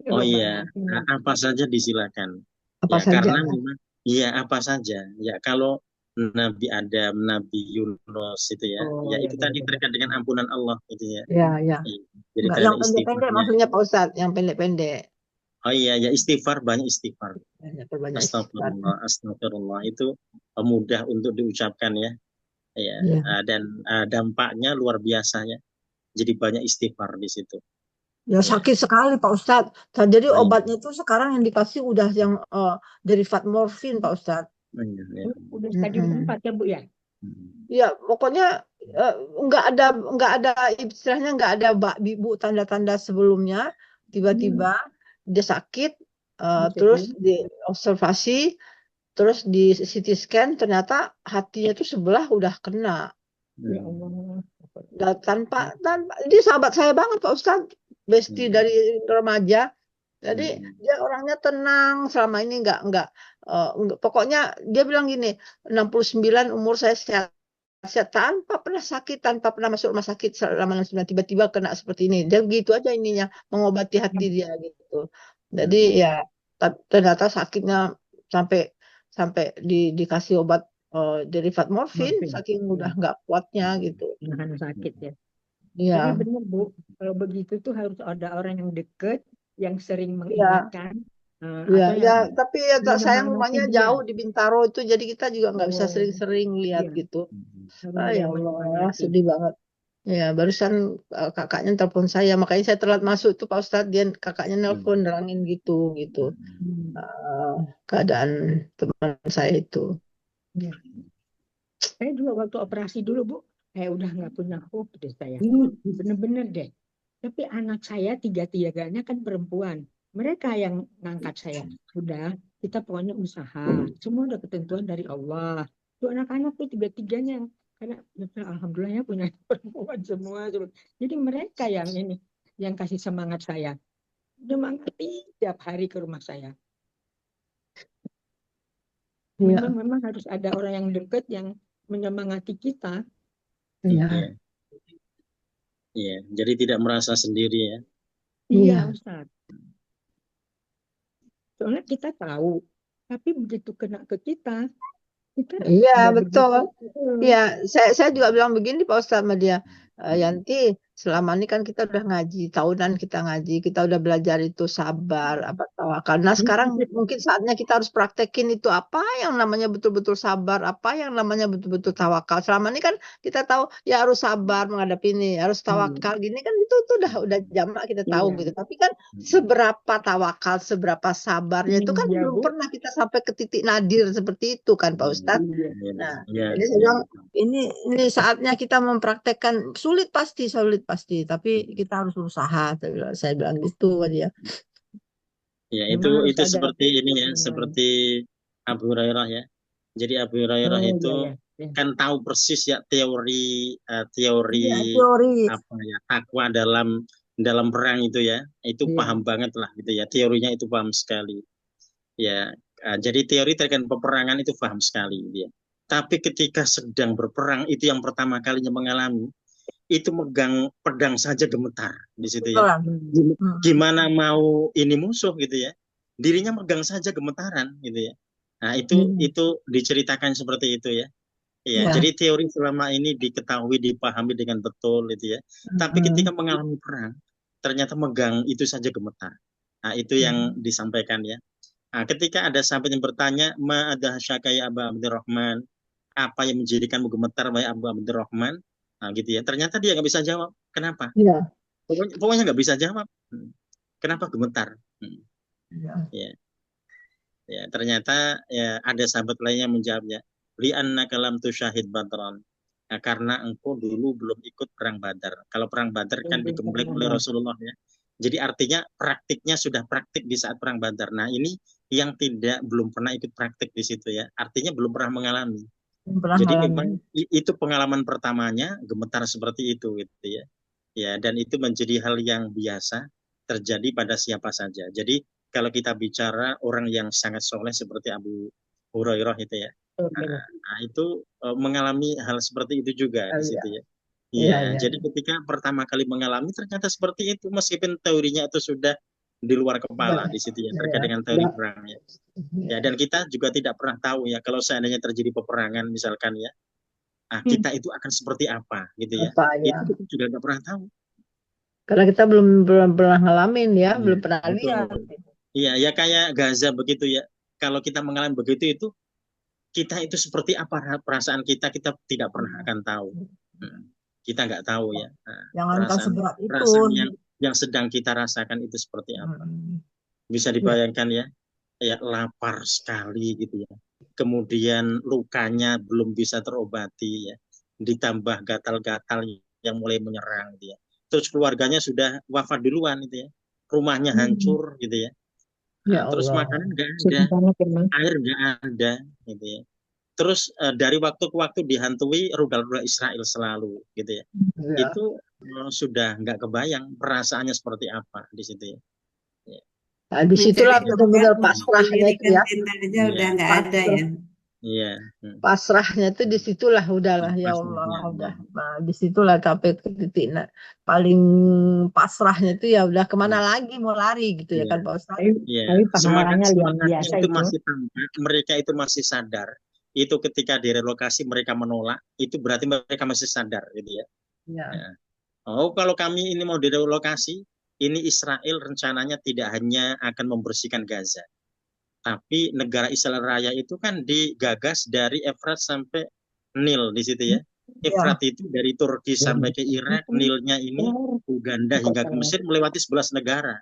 Oh iya, apa saja disilakan. Apa Ya saja karena ya? memang iya apa saja. Ya kalau Nabi Adam, Nabi Yunus itu ya, Oh, ya iya, itu tadi betul. terkait dengan ampunan Allah itu ya. Ya, ya. Iya. Jadi Enggak, karena yang pendek-pendek istighfarnya. maksudnya Pak Ustadz, yang pendek-pendek. Oh iya, ya istighfar, banyak istighfar. Perbanyak istighfar. Astagfirullah, astagfirullah itu mudah untuk diucapkan ya. Ya, Iya. dan dampaknya luar biasa ya. Jadi banyak istighfar di situ. Ya Ya. sakit sekali Pak Ustadz. Jadi Oh, iya. obatnya itu sekarang yang dikasih udah yang derivat morfin Pak Ustadz. Oh, iya, iya. Udah stadium 4 ya Bu ya? Ya pokoknya nggak ada istilahnya nggak ada bu tanda-tanda sebelumnya. Tiba-tiba dia sakit, terus diobservasi, terus di CT scan ternyata hatinya tuh sebelah udah kena. Ya Allah. Dan tanpa dia sahabat saya banget Pak Ustadz, bestie dari remaja. Jadi dia orangnya tenang selama ini nggak pokoknya dia bilang gini, 69 umur saya sehat tanpa pernah sakit, tanpa pernah masuk rumah sakit selama 69, tiba-tiba kena seperti ini. Dia begitu aja ininya mengobati hati dia gitu. Jadi ya ternyata sakitnya sampai dikasih obat derivat morfin saking udah nggak kuatnya gitu. Menahan sakit ya. Iya. Tapi benar Bu, kalau begitu tuh harus ada orang yang dekat, yang sering Iya. mengingatkan. Iya, atau ya, yang tapi ya sayang menyemangati rumahnya dia. jauh di Bintaro itu, jadi kita juga nggak bisa Oh, sering-sering lihat iya. gitu. Harus Ah, ada ya yang Allah, menyemangati. sedih banget. Ya, barusan kakaknya telepon saya, makanya saya telat masuk tuh Pak Ustadz, kakaknya nelpon nerangin gitu. Keadaan teman saya itu. Ya. Saya juga waktu operasi dulu Bu, saya udah nggak punya hope deh saya. Bener-bener deh. Tapi anak saya tiga-tiganya kan perempuan. Mereka yang ngangkat saya. Udah, kita pokoknya usaha. Semua udah ketentuan dari Allah. Tuh anak-anak tuh tiga-tiganya. Karena alhamdulillah ya punya perempuan semua. Jadi mereka yang ini, yang kasih semangat saya. Menyemangati tiap hari ke rumah saya. Iya. Memang harus ada orang yang dekat yang menyemangati kita. Iya. Iya, jadi tidak merasa sendiri ya. Iya, Ustaz. Soalnya kita tahu, tapi begitu kena ke kita Iya, nggak betul. begitu. Iya, saya juga bilang begini Pak Ustadz sama dia, Yanti, selama ini kan kita udah ngaji, tahunan kita ngaji, kita udah belajar itu sabar, apa tawakal. Nah sekarang mungkin saatnya kita harus praktekin itu apa yang namanya betul-betul sabar, apa yang namanya betul-betul tawakal. Selama ini kan kita tahu ya harus sabar menghadapi ini, harus tawakal gini kan itu tuh udah jamak kita tahu Iya. gitu. Tapi kan seberapa tawakal, seberapa sabarnya itu kan Iya, belum Bu. pernah kita sampai ke titik nadir seperti itu kan Pak Ustadz. Iya. Nah, Ya, jadi saya bilang ini saatnya kita mempraktekkan, sulit pasti, tapi kita harus berusaha. Saya bilang gitu aja. ya Memang harus itu ada seperti ini ya, semuanya. seperti Abu Hurairah ya. Jadi Abu Hurairah Oh, itu iya, iya. kan tahu persis ya teori Iya, teori teori. apa ya takwa dalam perang itu ya, itu Iya. paham banget lah gitu ya, teorinya itu paham sekali ya. Jadi teori terkait peperangan itu paham sekali dia. Tapi ketika sedang berperang itu yang pertama kalinya mengalami itu megang pedang saja gemetar di situ ya. Betul. Gimana mau ini musuh gitu ya, dirinya megang saja gemetaran gitu ya. Nah itu diceritakan seperti itu ya. Ya, Ya. jadi teori selama ini diketahui, dipahami dengan betul gitu ya. Tapi ketika mengalami perang, ternyata megang itu saja gemetar. Nah, itu yang disampaikan ya. Nah, ketika ada sahabat yang bertanya, ma ada syakai Abu Abdurrahman, apa yang menjadikanmu gemetar, wahai Abu Abdurrahman? Nah, gitu ya. Ternyata dia nggak bisa jawab. Kenapa? Iya. Pokoknya nggak bisa jawab. Kenapa gemetar? Iya. Ya, ya. Ternyata ya ada sahabat lain yang menjawabnya. Li'annaka lam tusyahid badran. Nah, karena engkau dulu belum ikut perang Badar. Kalau perang Badar kan digembleng oleh Rasulullah ya. Jadi artinya praktiknya sudah praktik di saat perang Badar. Nah, ini yang belum pernah ikut praktik di situ ya. Artinya belum pernah mengalami. Jadi memang itu pengalaman pertamanya gemetar seperti itu gitu ya. Ya, dan itu menjadi hal yang biasa terjadi pada siapa saja. Jadi kalau kita bicara orang yang sangat soleh seperti Abu Hurairah itu ya. Nah, itu mengalami hal seperti itu juga di situ ya. Iya, jadi ketika pertama kali mengalami ternyata seperti itu meskipun teorinya itu sudah di luar kepala di situ ya terkait dengan teori perangnya. Ya, dan kita juga tidak pernah tahu ya kalau seandainya terjadi peperangan misalkan ya, kita itu akan seperti apa gitu ya. Itu kita juga nggak pernah tahu. Karena kita belum pernah ngalamin ya, belum pernah lihat. Iya, ya kayak Gaza begitu ya. Kalau kita mengalami begitu itu kita itu seperti apa perasaan kita tidak pernah akan tahu. Kita nggak tahu ya. Perasaan yang sedang kita rasakan itu seperti apa. Bisa dibayangkan ya, ya lapar sekali gitu ya. Kemudian lukanya belum bisa terobati ya. Ditambah gatal-gatal yang mulai menyerang gitu ya. Terus keluarganya sudah wafat duluan gitu ya. Rumahnya hancur gitu ya. Nah, terus makanan nggak ada, air nggak ada gitu ya. Terus dari waktu ke waktu dihantui rudal-rudal Israel selalu gitu ya. Itu sudah nggak kebayang perasaannya seperti apa di situ ya. Nah, disitulah benar-benar pasrahnya itu ya. Udah nggak ada ya. Iya. Pasrahnya itu disitulah udahlah ya Allah udah. Nah, disitulah sampai ke titik paling pasrahnya itu ya udah kemana lagi mau lari gitu ya kan Pak Ustaz. Iya. Semangatnya itu masih tampak, mereka itu masih sadar. Itu ketika direlokasi mereka menolak, itu berarti mereka masih sadar gitu ya. Ya. Oh, kalau kami ini mau direlokasi, ini Israel rencananya tidak hanya akan membersihkan Gaza. Tapi negara Israel Raya itu kan digagas dari Efrat sampai Nil di situ ya. Efrat itu dari Turki sampai ke Irak, Nilnya ini Uganda hingga ke Mesir melewati 11 negara.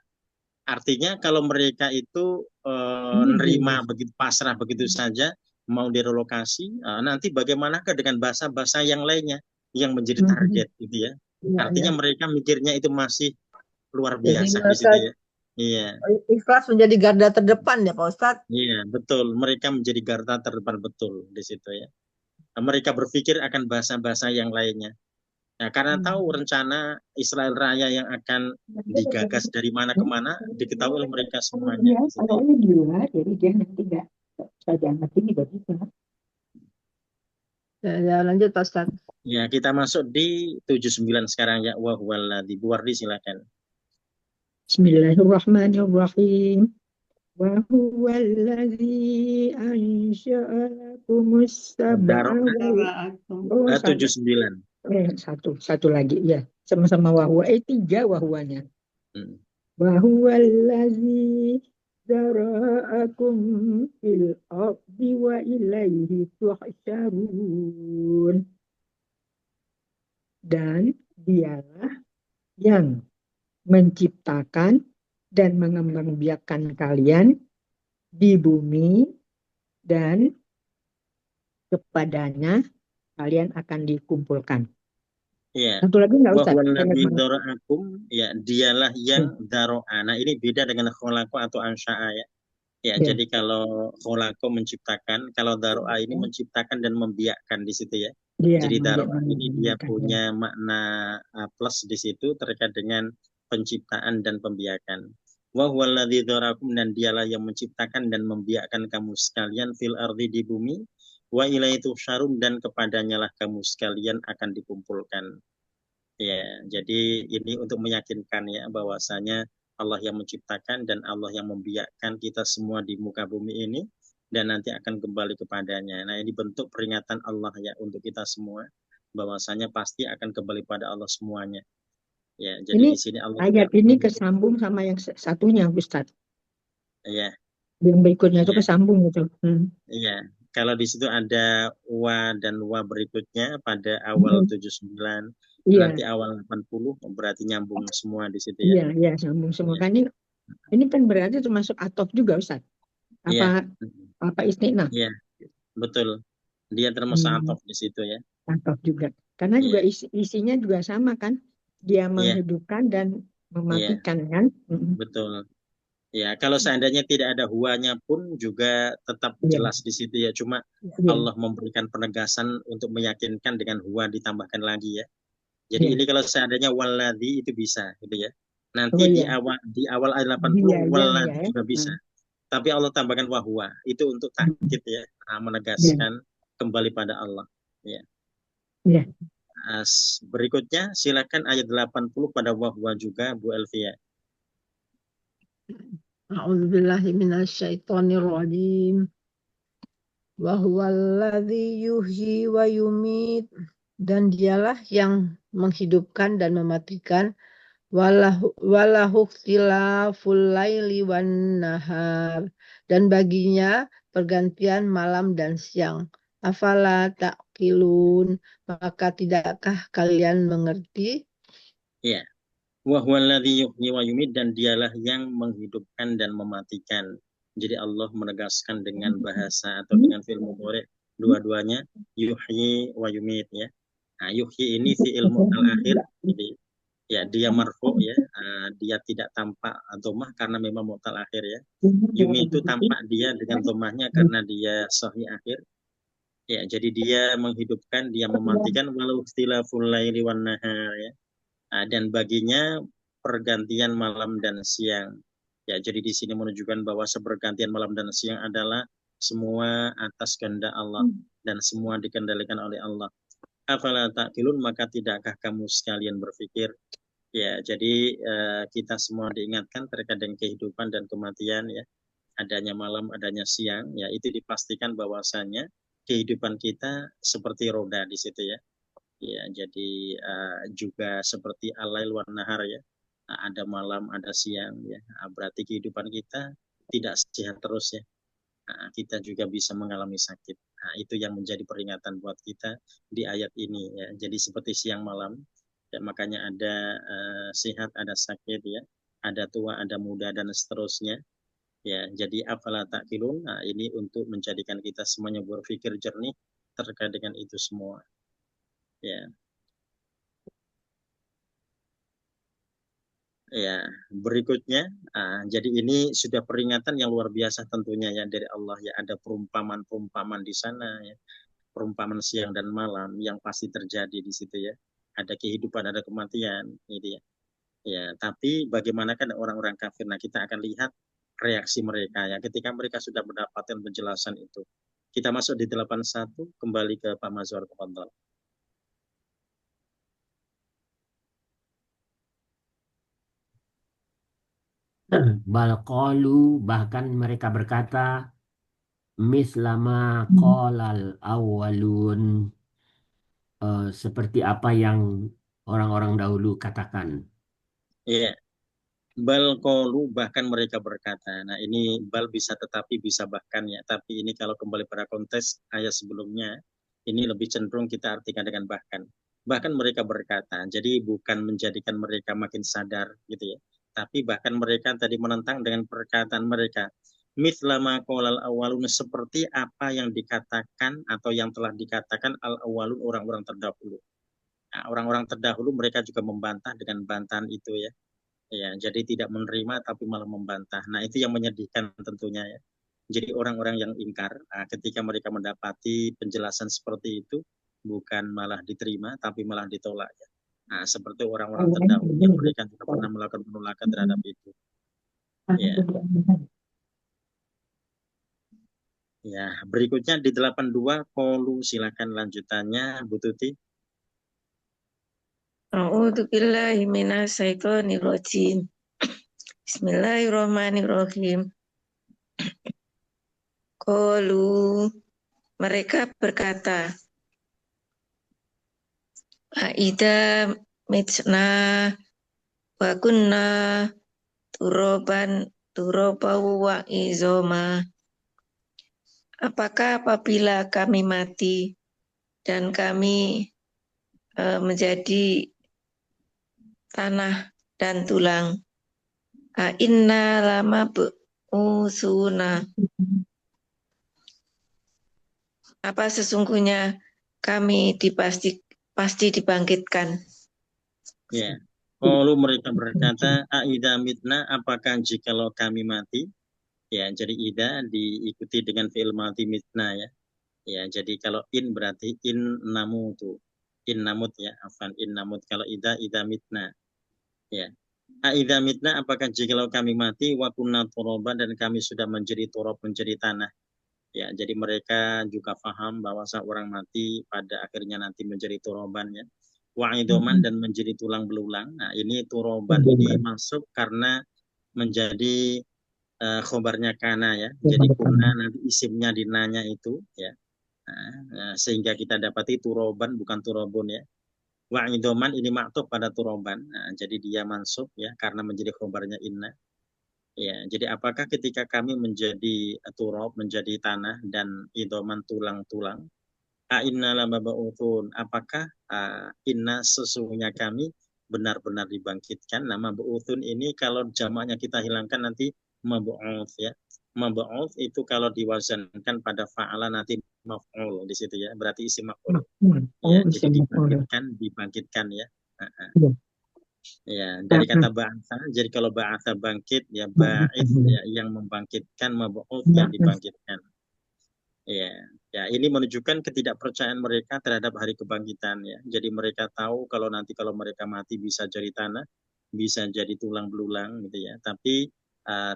Artinya kalau mereka itu nerima begitu pasrah begitu saja mau direlokasi, nanti bagaimanakah dengan bahasa-bahasa yang lainnya yang menjadi target gitu ya. Artinya mereka mikirnya itu masih luar biasa di situ ya. Iya. Ikhlas menjadi garda terdepan ya Pak Ustadz. Iya, betul. Mereka menjadi garda terdepan betul di situ ya. Mereka berpikir akan bahasa-bahasa yang lainnya. Nah, karena tahu rencana Israel Raya yang akan digagas dari mana ke mana diketahui oleh mereka semuanya. Ya, lanjut Pak Ustadz. Ya, kita masuk di 79 sekarang ya. Wa huwaladzi. Bu Wardi silakan. Bismillahirrahmanirrahim. Wa huwallazi ansha'a lakumus sab'a 79. Satu lagi ya. Sama-sama wahwa. Tiga wahwanya. Hmm. Wahuwallazi zara'akum fil ardi wa ilaihi tuhsyarun. Dan dialah yang menciptakan dan mengembangbiakan kalian di bumi dan kepadanya kalian akan dikumpulkan. Ya, Satu lagi nggak Ustaz? Banyak wahwallazi banget. dzara'akum, ya dialah yang daro'a. Nah, ini beda dengan kholaqa atau ansya'a ya. Ya, Ya. jadi kalau kholaqa menciptakan, kalau daro'a ini menciptakan dan membiakkan di situ ya. Dia Jadi daro'a ini dia membiakkan, ya. punya makna plus di situ terkait dengan penciptaan dan pembiakan. Wa huwallazi dzara'akum, dan dialah yang menciptakan dan membiakkan kamu sekalian fil ardi di bumi, wa ilaihi tuhsyarun, dan kepadanya lah kamu sekalian akan dikumpulkan. Ya, jadi ini untuk meyakinkan ya bahwasanya Allah yang menciptakan dan Allah yang membiakkan kita semua di muka bumi ini dan nanti akan kembali kepadanya. Nah, ini bentuk peringatan Allah ya untuk kita semua bahwasanya pasti akan kembali pada Allah semuanya. Ya, jadi Ini di sini Allah ayat juga ini kesambung sama yang satunya, Ustaz. ya, Yang berikutnya itu ya, kesambung itu. iya. Kalau di situ ada wa dan wa berikutnya pada awal 79, Iya, nanti awal 80 berarti nyambung semua di situ ya. iya, sambung semua. Iya. Kan ini kan berarti termasuk atof juga, Ustaz. Iya. Apa istiqnah? Iya, betul. Dia termasuk atof di situ ya. Atof juga. Karena Iya. juga isinya juga sama kan. Dia Iya. menghidupkan dan mematikan kan. Betul. Ya, kalau seandainya tidak ada huanya pun juga tetap Iya. jelas di situ ya. Cuma Iya. Allah memberikan penegasan untuk meyakinkan dengan huwa ditambahkan lagi ya. Jadi Iya. ini kalau seandainya waladhi itu bisa gitu ya. Nanti Oh, di iya. awal ayat 80 Iya, waladhi ya. juga bisa. Tapi Allah tambahkan wahwa. Itu untuk takkid ya, menegaskan kembali pada Allah. Ya. Iya. Berikutnya silakan ayat 80 pada wahwa juga Bu Elvia. A'udzubillahi minasyaitonirrajim. Wa huwallazi yuhyi wa yumit, dan dialah yang menghidupkan dan mematikan, walahu ikhtilaful laili wan nahar, dan baginya pergantian malam dan siang. Afala ta'qilun, maka tidakkah kalian mengerti? Ya. Wa huwallazi yuhyi wa yumit, dan dialah yang menghidupkan dan mematikan. Jadi Allah menegaskan dengan bahasa atau dengan fi'il mudhari dua-duanya yuhyi wa yumit ya. Nah, yuhyi ini fi'il mu'tal akhir. Jadi ya dia marfu ya, dia tidak tampak dhammah karena memang mu'tal akhir ya. Yumi itu tampak dia dengan dhammahnya karena dia sahih akhir. Ya, jadi dia menghidupkan, dia mematikan walau ikhtilaful laili wan nahar ya. Dan baginya pergantian malam dan siang. Ya, jadi di sini menunjukkan bahwa sepergantian malam dan siang adalah semua atas kehendak Allah dan semua dikendalikan oleh Allah. Afala ta'qilun, maka tidakkah kamu sekalian berpikir? Ya, jadi kita semua diingatkan terkait dengan kehidupan dan kematian ya. Adanya malam, adanya siang, ya itu dipastikan bahwasannya kehidupan kita seperti roda di situ ya. Ya, jadi juga seperti alail wan nahar ya. Ada malam, ada siang ya. Berarti kehidupan kita tidak sehat terus ya. Kita juga bisa mengalami sakit. Itu yang menjadi peringatan buat kita di ayat ini ya. Jadi seperti siang malam, ya, makanya ada sehat, ada sakit ya. Ada tua, ada muda dan seterusnya. Ya, jadi afala ta'qilun. Ini untuk menjadikan kita semuanya berpikir jernih terkait dengan itu semua. Ya. Ya, berikutnya, jadi ini sudah peringatan yang luar biasa tentunya ya dari Allah ya. Ada perumpamaan-perumpamaan di sana ya, perumpamaan siang dan malam yang pasti terjadi di situ ya. Ada kehidupan, ada kematian, gitu ya. Ya, tapi bagaimana kan orang-orang kafir? Nah, kita akan lihat reaksi mereka ya ketika mereka sudah mendapatkan penjelasan itu. Kita masuk di 81, kembali ke Pak Mazhar Tafadhol. Balqalu, bahkan mereka berkata, mislama qalal awwalun, seperti apa yang orang-orang dahulu katakan. Iya. Bal qalu, bahkan mereka berkata. Nah, ini bal bisa tetapi bisa bahkan ya. Tapi ini kalau kembali pada konteks ayat sebelumnya, ini lebih cenderung kita artikan dengan bahkan. Bahkan mereka berkata. Jadi bukan menjadikan mereka makin sadar gitu ya. Tapi bahkan mereka tadi menentang dengan perkataan mereka. Mithlama qolal awalun, seperti apa yang dikatakan atau yang telah dikatakan al-awwalun, orang-orang terdahulu. Nah, orang-orang terdahulu mereka juga membantah dengan bantahan itu ya. Ya, jadi tidak menerima tapi malah membantah. Nah, itu yang menyedihkan tentunya ya. Jadi orang-orang yang ingkar, ketika mereka mendapati penjelasan seperti itu, bukan malah diterima tapi malah ditolak ya. Nah, seperti orang-orang terdahulu yang mereka juga pernah melakukan penolakan terhadap itu. Ya. Ya, berikutnya di 82 qalu, silakan lanjutannya Bu Tuti. A'udzu billahi minasyaitonir rajim. Bismillahirrahmanirrahim. Qalu, mereka berkata, Aida mitna wa kunna turabau wa izoma. Apakah apabila kami mati dan kami menjadi tanah dan tulang, inna lama usuna, apa sesungguhnya kami pasti dibangkitkan. Ya. Kalau mereka berkata, aida mitna, apakah jikalau kami mati? Ya, jadi ida diikuti dengan fi'il mati mitna ya. Ya, jadi kalau in berarti in namutu. In namut ya, afan in namut. Kalau ida mitna. Ya. Aida mitna, apakah jikalau kami mati wa kunna turaban, dan kami sudah menjadi turab, menjadi tanah. Ya, jadi mereka juga paham bahwa seorang mati pada akhirnya nanti menjadi turaban ya. Wa'idoman, dan menjadi tulang belulang. Nah, ini turaban ini masuk karena menjadi khobarnya kana ya. Jadi kuna nanti isimnya dinanya itu ya. Nah, sehingga kita dapati turoban bukan turobun ya. Wa'idoman ini maktub pada turoban. Nah, jadi dia mansub ya karena menjadi khobarnya inna. Ya, jadi apakah ketika kami menjadi turob, menjadi tanah, dan idoman tulang-tulang, inna lamaba'utun, apakah inna sesungguhnya kami benar-benar dibangkitkan? Nama ba'utun ini kalau jamaknya kita hilangkan nanti mab'uth ya. Mab'uth itu kalau diwazankan pada fa'ala nanti maf'ul di situ ya. Berarti isi maf'ul. Ya, jadi dibangkitkan ya. Ya, dari kata ba'atha. Jadi kalau ba'atha bangkit ya, ba'ith ya, yang membangkitkan, mab'uth yang dibangkitkan. Ya, ya, ini menunjukkan ketidakpercayaan mereka terhadap hari kebangkitan ya. Jadi mereka tahu kalau nanti kalau mereka mati bisa jadi tanah, bisa jadi tulang belulang gitu ya. Tapi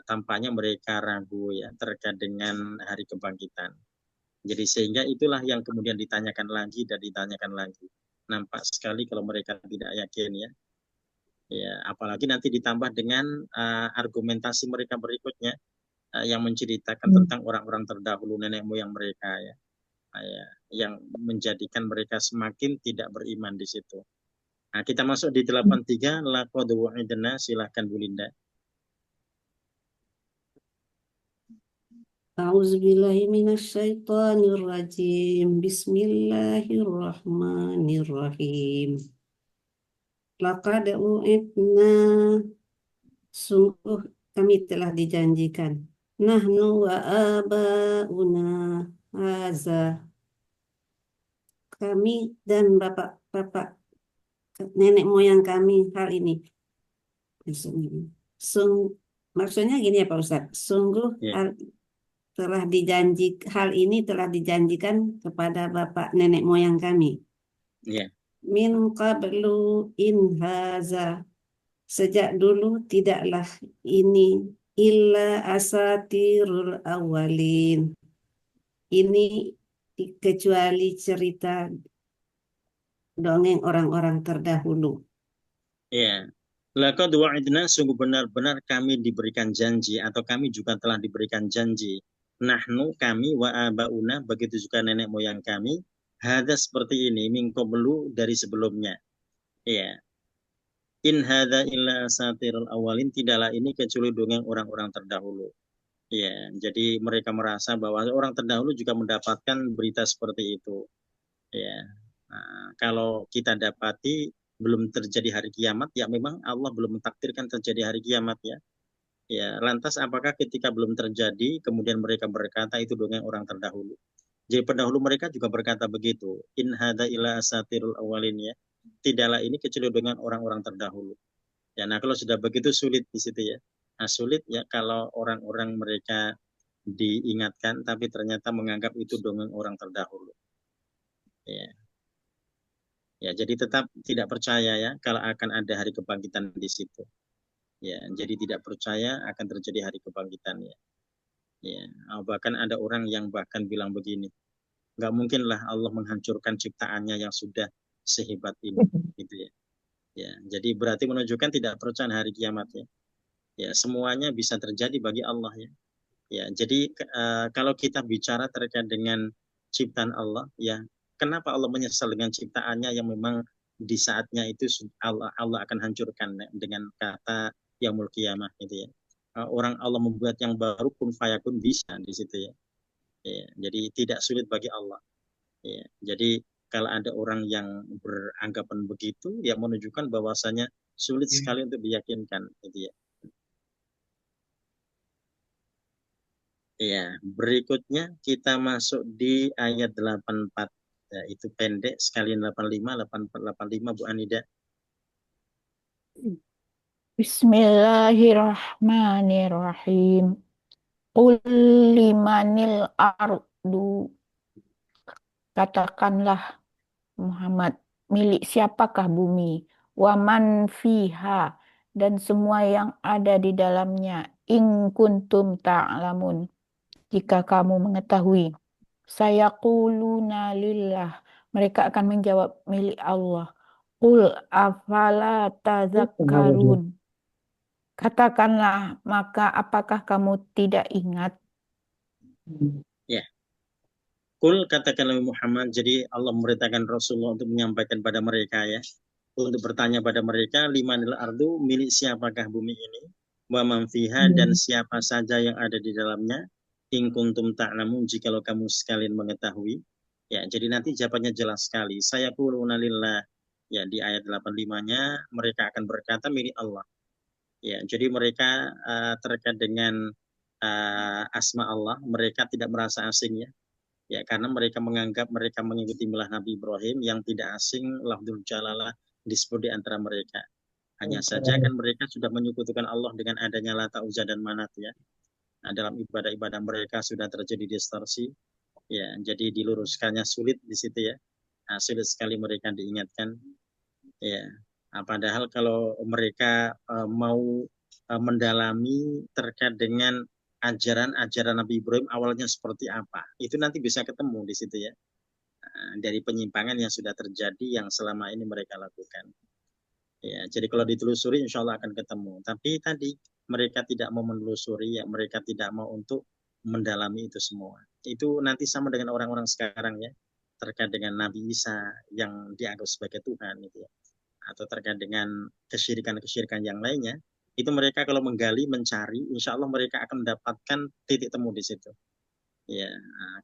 tampaknya mereka ragu ya terkait dengan hari kebangkitan. Jadi sehingga itulah yang kemudian ditanyakan lagi dan ditanyakan lagi. Nampak sekali kalau mereka tidak yakin ya. Ya, apalagi nanti ditambah dengan argumentasi mereka berikutnya. Yang menceritakan tentang orang-orang terdahulu, nenek moyang mereka ya, yang menjadikan mereka semakin tidak beriman di situ. Nah, kita masuk di 83 laqad wa'idna, silahkan Bu Linda. A'udzubillahi minasyaitonirrajim. Bismillahirrahmanirrahim. Laqad u'idna, sungguh kami telah dijanjikan. Nahnu wa abauna haza, kami dan bapak-bapak nenek moyang kami hal ini. Maksudnya gini ya Pak Ustadz, sungguh hal ini telah dijanjikan kepada bapak nenek moyang kami. Min qablu in haza, sejak dulu tidaklah ini illa asatirul awalin, ini kecuali cerita dongeng orang-orang terdahulu. Ya, laqad wa'idna, sungguh benar-benar kami diberikan janji, atau kami juga telah diberikan janji. Nahnu, kami, wa abauna, begitu juga nenek moyang kami, Hadza seperti ini, min qablu dari sebelumnya. Ya. In hadza illa asatirul awalin, tidaklah ini kecuali dongeng orang-orang terdahulu. Ya, jadi mereka merasa bahwa orang terdahulu juga mendapatkan berita seperti itu. Ya. Nah, kalau kita dapati belum terjadi hari kiamat, ya memang Allah belum mentakdirkan terjadi hari kiamat ya. Ya, lantas apakah ketika belum terjadi kemudian mereka berkata itu dongeng orang terdahulu? Jadi pendahulu mereka juga berkata begitu. In hadza illa asatirul awalin ya. Tidaklah ini kecuali dengan orang-orang terdahulu. Ya, nah kalau sudah begitu sulit di situ ya. Nah, sulit ya kalau orang-orang mereka diingatkan tapi ternyata menganggap itu dongeng orang terdahulu. Ya. Ya, jadi tetap tidak percaya ya kalau akan ada hari kebangkitan di situ. Ya, jadi tidak percaya akan terjadi hari kebangkitan ya. Ya, bahkan ada orang yang bahkan bilang begini, nggak mungkinlah Allah menghancurkan ciptaannya yang sudah sehebat ini, gitu ya. Ya, jadi berarti menunjukkan tidak percaya hari kiamat ya. Ya, semuanya bisa terjadi bagi Allah ya. Ya, jadi kalau kita bicara terkait dengan ciptaan Allah, ya, kenapa Allah menyesal dengan ciptaannya yang memang di saatnya itu Allah akan hancurkan dengan kata yaumul qiyamah gitu ya. Orang Allah membuat yang baru kun fayakun bisa di situ ya. Ya, jadi tidak sulit bagi Allah. Ya, jadi kalau ada orang yang beranggapan begitu, ya menunjukkan bahwasanya sulit sekali untuk diyakinkan gitu ya. Ya, berikutnya kita masuk di ayat 84. Ya, itu pendek sekalian 85, 84, 85 Bu Anida. Bismillahirrahmanirrahim. Qul limanil ardu. Katakanlah Muhammad, milik siapakah bumi? Waman fiha, dan semua yang ada di dalamnya. In kuntum ta'lamun, jika kamu mengetahui. Sayaquluna lillah, mereka akan menjawab milik Allah. Qul afala tazakkarun. Katakanlah, maka apakah kamu tidak ingat? Ya. Qul katakanlah Muhammad, jadi Allah memerintahkan Rasulullah untuk menyampaikan pada mereka ya. Untuk bertanya pada mereka, limanil ardu, milik siapakah bumi ini? Wa man fiha, dan siapa saja yang ada di dalamnya. In kuntum ta'lamun, jikalau kamu sekalian mengetahui. Ya, jadi nanti jawabannya jelas sekali. Sayaquluna lillah. Ya, di ayat 85-nya mereka akan berkata milik Allah. Ya, jadi mereka terkait dengan asma Allah, mereka tidak merasa asing ya. Ya, karena mereka menganggap mereka mengikuti milah Nabi Ibrahim yang tidak asing, lafdzul jalalah disebut di antara mereka. Hanya saja kan mereka sudah menyekutukan Allah dengan adanya Lata, Uzza dan Manat ya. Nah, dalam ibadah-ibadah mereka sudah terjadi distorsi. Ya, jadi diluruskannya sulit di situ ya. Nah, sulit sekali mereka diingatkan. Ya. Nah, padahal kalau mereka mau mendalami terkait dengan ajaran-ajaran Nabi Ibrahim awalnya seperti apa, itu nanti bisa ketemu di situ ya. Dari penyimpangan yang sudah terjadi yang selama ini mereka lakukan. Ya, jadi kalau ditelusuri insya Allah akan ketemu. Tapi tadi mereka tidak mau menelusuri, ya mereka tidak mau untuk mendalami itu semua. Itu nanti sama dengan orang-orang sekarang ya, terkait dengan Nabi Isa yang dianggap sebagai Tuhan gitu ya, atau terkait dengan kesyirikan-kesyirikan yang lainnya. Itu mereka kalau menggali, mencari, insya Allah mereka akan mendapatkan titik temu di situ. Ya,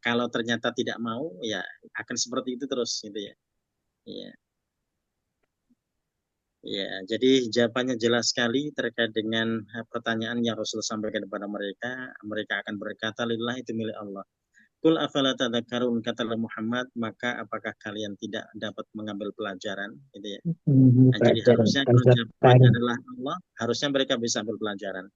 kalau ternyata tidak mau, ya akan seperti itu terus, gitu ya. Ya, ya. Jadi jawabannya jelas sekali terkait dengan pertanyaan yang Rasul sampaikan kepada mereka. Mereka akan berkata, lillah itu milik Allah. Kul afala tadakkarun, katalah Muhammad, maka apakah kalian tidak dapat mengambil pelajaran, gitu ya. Nah, jadi harusnya kalau jawabannya adalah Allah, harusnya mereka bisa ambil pelajaran.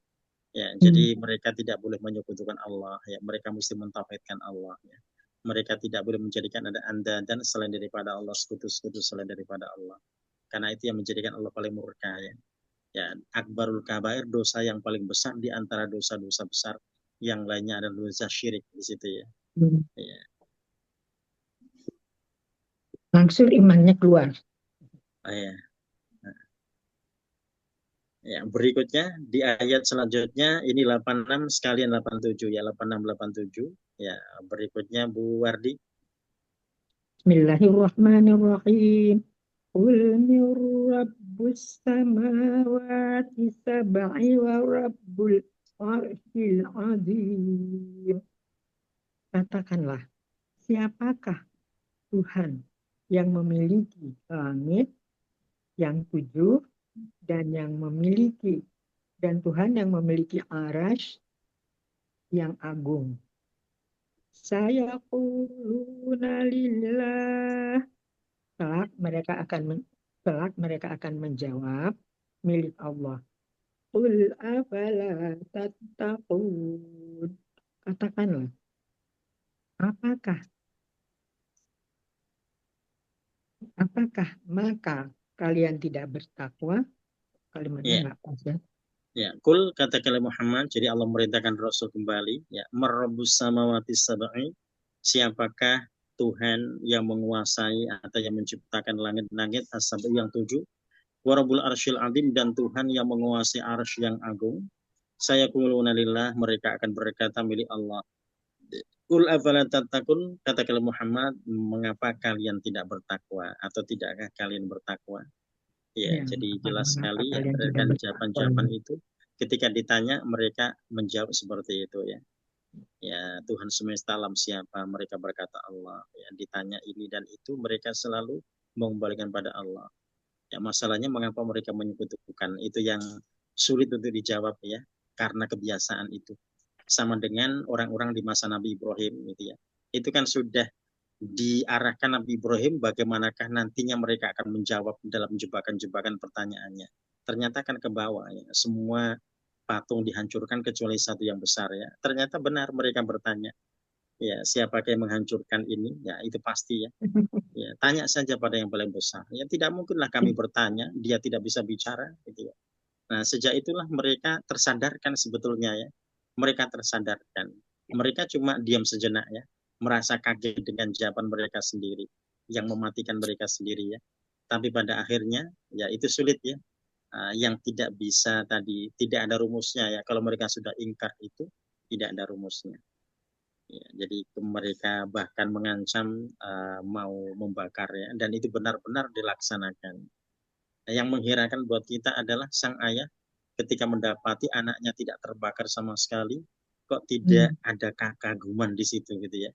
Ya, jadi mereka tidak boleh menyekutukan Allah. Ya, mereka mesti mentauhidkan Allah. Ya. Mereka tidak boleh menjadikan ada anda dan selain daripada Allah, sekutu-sekutu selain daripada Allah. Karena itu yang menjadikan Allah paling murka. Ya, ya akbarul kabair, dosa yang paling besar di antara dosa-dosa besar. Yang lainnya adalah dosa syirik di situ ya. Ya. Langsung imannya keluar. Ya. Ya, berikutnya di ayat selanjutnya ini 86 sekalian 87 ya, 86 87. Ya, berikutnya Bu Wardi. Bismillahirrahmanirrahim. Qul min rabbus samawati sab'i wa rabbul arsyil azim. Katakanlah, siapakah Tuhan yang memiliki langit yang 7 dan Tuhan yang memiliki arasy yang agung. Sayaquluna lillah. Kelak mereka akan menjawab milik Allah. Qul afala tattaqun. Katakanlah, apakah maka kalian tidak bertakwa? Kalimatnya Ya, nggak pas ya. ya. Kul katakanlah Muhammad. Jadi Allah merintahkan Rasul kembali. Ya, Marabbus samawati sab'i. Siapakah Tuhan yang menguasai atau yang menciptakan langit-langit as-sab'i yang 7? Warabul arsyil azim, dan Tuhan yang menguasai arsy yang agung. Sayaquluna lillah, mereka akan berkata milik Allah. Qul afala tattaqun, katakanlah Muhammad, mengapa kalian tidak bertakwa atau tidakkah kalian bertakwa? Ya, Ya, jadi mengapa jelas sekali ya, kalian tidak berdasarkan bertakwa? jawaban-jawaban itu. Ketika ditanya, mereka menjawab seperti itu ya. Ya, Tuhan semesta alam siapa? Mereka berkata Allah. Ya, ditanya ini dan itu, mereka selalu mengembalikan pada Allah. Ya, masalahnya mengapa mereka menyekutukan, itu yang sulit untuk dijawab ya, karena kebiasaan itu. Sama dengan orang-orang di masa Nabi Ibrahim gitu ya. Itu kan sudah diarahkan Nabi Ibrahim bagaimanakah nantinya mereka akan menjawab dalam jebakan-jebakan pertanyaannya. Ternyata kan ke bawah ya, semua patung dihancurkan kecuali satu yang besar ya. Ternyata benar mereka bertanya, ya siapakah yang menghancurkan ini? Ya itu pasti ya. Ya, tanya saja pada yang paling besar. Ya tidak mungkinlah kami bertanya, dia tidak bisa bicara gitu ya. Nah, sejak itulah mereka tersadarkan sebetulnya ya. Mereka tersadarkan. Mereka cuma diam sejenak ya, merasa kaget dengan jawaban mereka sendiri yang mematikan mereka sendiri ya. Tapi pada akhirnya ya itu sulit ya. Yang tidak bisa tadi, tidak ada rumusnya ya. Kalau mereka sudah ingkar itu tidak ada rumusnya. Ya, jadi mereka bahkan mengancam mau membakar ya, dan itu benar-benar dilaksanakan. Nah, yang mengherankan buat kita adalah sang ayah ketika mendapati anaknya tidak terbakar sama sekali, kok tidak ada kekaguman di situ gitu ya.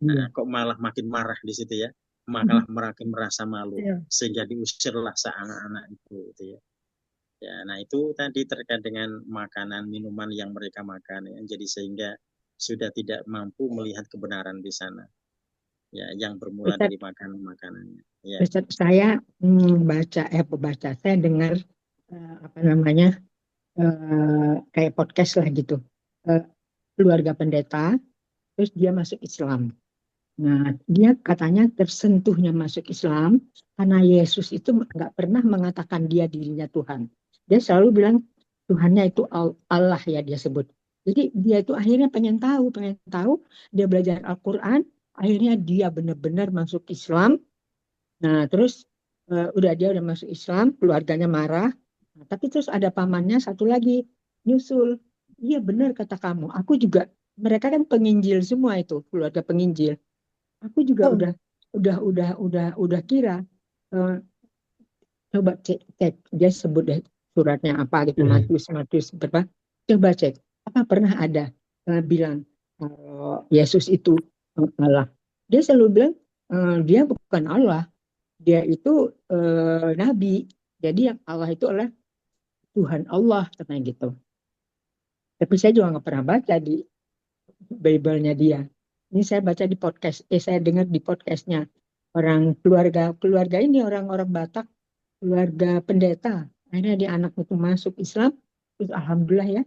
Nah, kok malah makin marah di situ ya, malah makin merasa malu sehingga diusirlah anak-anak itu gitu ya. Ya, nah itu tadi terkait dengan makanan minuman yang mereka makan ya. Jadi sehingga sudah tidak mampu melihat kebenaran di sana. Ya, yang bermula Ustaz, dari makanannya. Ya. Ustaz, saya saya dengar apa namanya kayak podcast lah gitu, keluarga pendeta, terus dia masuk Islam. Nah, dia katanya tersentuhnya masuk Islam karena Yesus itu nggak pernah mengatakan dia dirinya Tuhan. Dia selalu bilang Tuhannya itu Allah ya dia sebut. Jadi dia itu akhirnya pengen tahu, dia belajar Al-Quran, akhirnya dia benar-benar masuk Islam. Nah, terus dia udah masuk Islam, keluarganya marah. Nah, tapi terus ada pamannya satu lagi nyusul. Iya benar kata kamu. Aku juga, mereka kan penginjil semua itu, keluarga penginjil. Aku juga udah kira. Eh, Coba cek, dia sebut deh suratnya apa gitu, Matius berapa? Coba cek. Apa pernah ada bilang kalau Yesus itu Allah? Dia selalu bilang dia bukan Allah. Dia itu nabi. Jadi yang Allah itu adalah Tuhan Allah katanya gitu. Tapi saya juga nggak pernah baca di Bible-nya dia. Ini saya baca di podcast, saya dengar di podcastnya orang keluarga ini orang-orang Batak, keluarga pendeta. Akhirnya dia anak itu masuk Islam, terus alhamdulillah ya,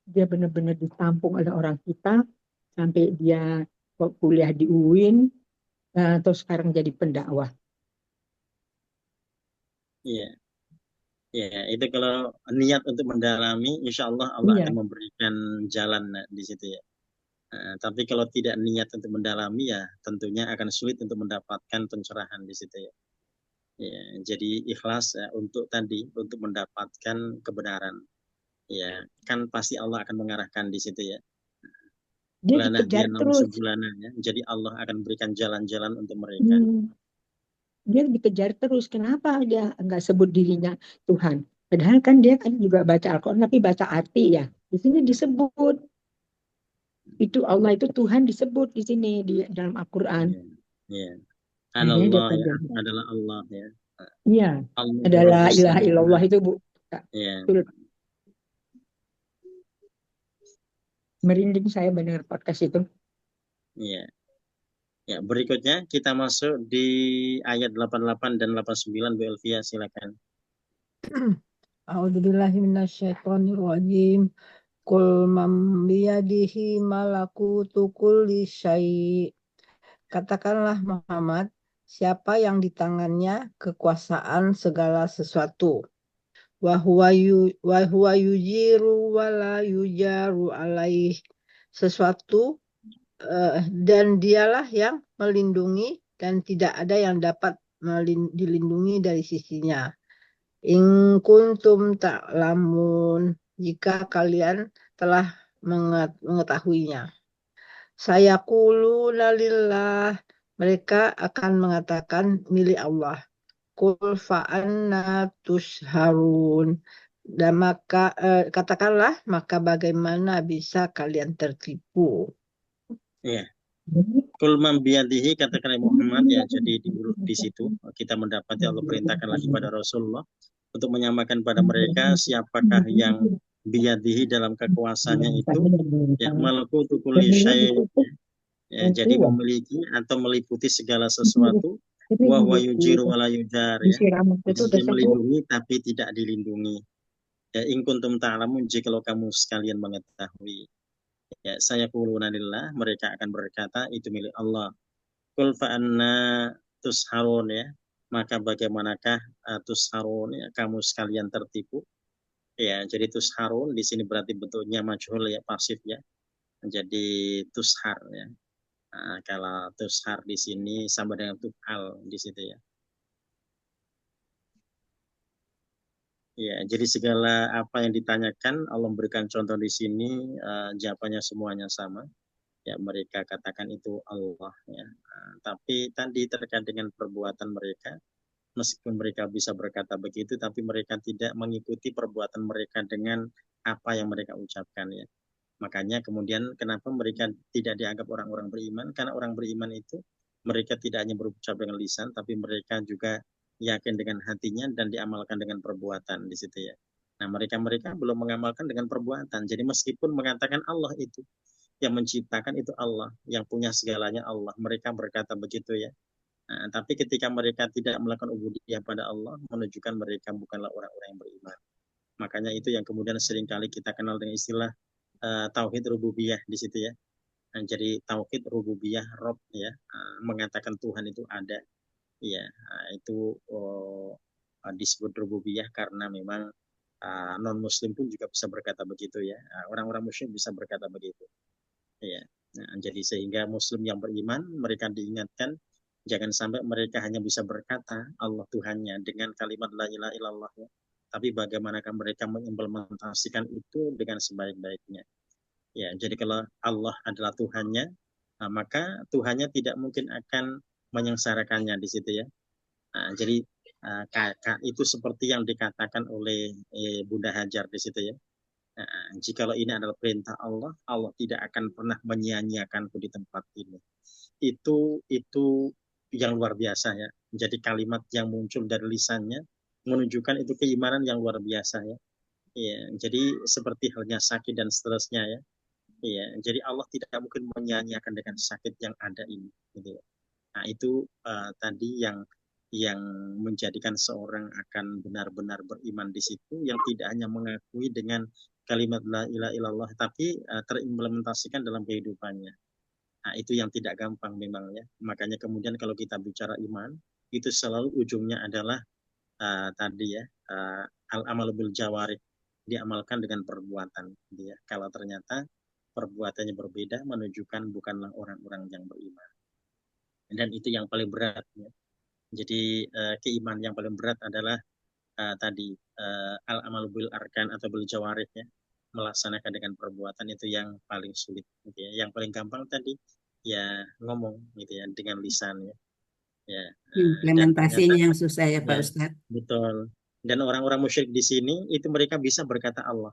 dia benar-benar ditampung oleh orang kita sampai dia kuliah di UIN, terus sekarang jadi pendakwah. Iya. Ya, itu kalau niat untuk mendalami, insya Allah Allah akan memberikan jalan di situ ya. Tapi kalau tidak niat untuk mendalami ya tentunya akan sulit untuk mendapatkan pencerahan di situ ya. Ya, jadi ikhlas ya, untuk mendapatkan kebenaran. Ya, kan pasti Allah akan mengarahkan di situ ya. Dia Lanah dikejar dia terus. sebulannya. Jadi Allah akan berikan jalan-jalan untuk mereka. Dia dikejar terus. Kenapa dia nggak sebut dirinya Tuhan? Padahal kan dia kan juga baca Al-Quran, tapi baca arti ya. Di sini disebut. Itu Allah itu Tuhan disebut di sini di dalam Al-Quran. Ya. Akhirnya dia Allah ya, kejar. aku adalah Allah ya. Iya. Allah Adalah Rabbus ilaha illallah Samawat. itu Bu. Ya. Merinding saya mendengar podcast itu. Ya. Ya, berikutnya kita masuk di ayat 88 dan 89 Bu Elvia, silakan. A'udzubillahi minasyaitonirrajim. Qul man biyadihi malakutu kulli syai'. Katakanlah Muhammad, siapa yang di tangannya kekuasaan segala sesuatu. Wa huwa yujiru wa la yujaru alaih. Sesuatu dan dialah yang melindungi dan tidak ada yang dapat dilindungi dari sisinya. In kuntum ta'lamun, jika kalian telah mengetahuinya. Sayaquluna lillah, mereka akan mengatakan milik Allah. Qul fa'anna tusharun, dan maka katakanlah, maka bagaimana bisa kalian tertipu? Ya. Kul man biyadihi, katakan Muhammad ya. Jadi di situ kita mendapati Allah perintahkan lagi pada Rasulullah untuk menyamakan pada mereka siapakah yang biyadihi dalam kekuasaannya itu ya, malakutu kulli syai', ya, jadi memiliki atau meliputi segala sesuatu, wa huwa yujiru wa la yujar, ya. Jadi dia melindungi tapi tidak dilindungi. Ya, in kuntum ta'lamun, jikalau kamu sekalian mengetahui. Ya, saya quluna lillah, mereka akan berkata itu milik Allah. Qul fa'anna tusharun, ya. Maka bagaimanakah tusharun, ya, kamu sekalian tertipu? Ya, jadi tusharun di sini berarti bentuknya majhul ya, pasif ya. Jadi tushar ya. Nah, kalau tushar di sini sama dengan tufal di situ ya. Ya, jadi segala apa yang ditanyakan Allah memberikan contoh di sini, jawabannya semuanya sama. Ya, mereka katakan itu Allah ya. Tapi tadi terkait dengan perbuatan mereka, meskipun mereka bisa berkata begitu, tapi mereka tidak mengikuti perbuatan mereka dengan apa yang mereka ucapkan ya. Makanya kemudian kenapa mereka tidak dianggap orang-orang beriman? Karena orang beriman itu mereka tidak hanya berucap dengan lisan, tapi mereka juga yakin dengan hatinya dan diamalkan dengan perbuatan di situ ya. Nah, mereka belum mengamalkan dengan perbuatan. Jadi meskipun mengatakan Allah itu yang menciptakan itu Allah, yang punya segalanya Allah, mereka berkata begitu ya. Nah, tapi ketika mereka tidak melakukan ubudiyah pada Allah, menunjukkan mereka bukanlah orang-orang yang beriman. Makanya itu yang kemudian seringkali kita kenal dengan istilah tauhid rububiyah di situ ya. Nah, jadi tauhid rububiyah, Rob ya, mengatakan Tuhan itu ada. Ya, itu disebut rububiyah karena memang non Muslim pun juga bisa berkata begitu ya. Orang-orang Muslim bisa berkata begitu. Ya. Nah, jadi sehingga Muslim yang beriman mereka diingatkan jangan sampai mereka hanya bisa berkata Allah Tuhannya dengan kalimat la ilaha illallah ya. Tapi bagaimanakah mereka mengimplementasikan itu dengan sebaik-baiknya. Ya, jadi kalau Allah adalah Tuhannya, maka Tuhannya tidak mungkin akan menyengsarakannya di situ ya. Jadi itu seperti yang dikatakan oleh Bunda Hajar di situ ya. Jikalau ini adalah perintah Allah, Allah tidak akan pernah menyia-nyiakanku di tempat ini. Itu yang luar biasa ya. Jadi kalimat yang muncul dari lisannya menunjukkan itu keimanan yang luar biasa ya. Ya, jadi seperti halnya sakit dan seterusnya ya. Ya, jadi Allah tidak mungkin menyia-nyiakan dengan sakit yang ada ini. Gitu. Nah itu tadi yang menjadikan seorang akan benar-benar beriman di situ, yang tidak hanya mengakui dengan kalimat la ilaha illallah, tapi terimplementasikan dalam kehidupannya. Nah itu yang tidak gampang memang ya. Makanya kemudian kalau kita bicara iman, itu selalu ujungnya adalah tadi ya, al-amalu bil jawarih, diamalkan dengan perbuatan. Ya. Kalau ternyata perbuatannya berbeda, menunjukkan bukanlah orang-orang yang beriman. Dan itu yang paling berat ya. Jadi keimanan yang paling berat adalah tadi al-amal bil arkan atau bil jawarih ya, melaksanakan dengan perbuatan itu yang paling sulit gitu ya. Yang paling gampang tadi ya ngomong gitu ya dengan lisan ya. Ya, dan Implementasinya ternyata yang susah ya Pak ya Ustadz. betul. Dan orang-orang musyrik di sini itu mereka bisa berkata Allah.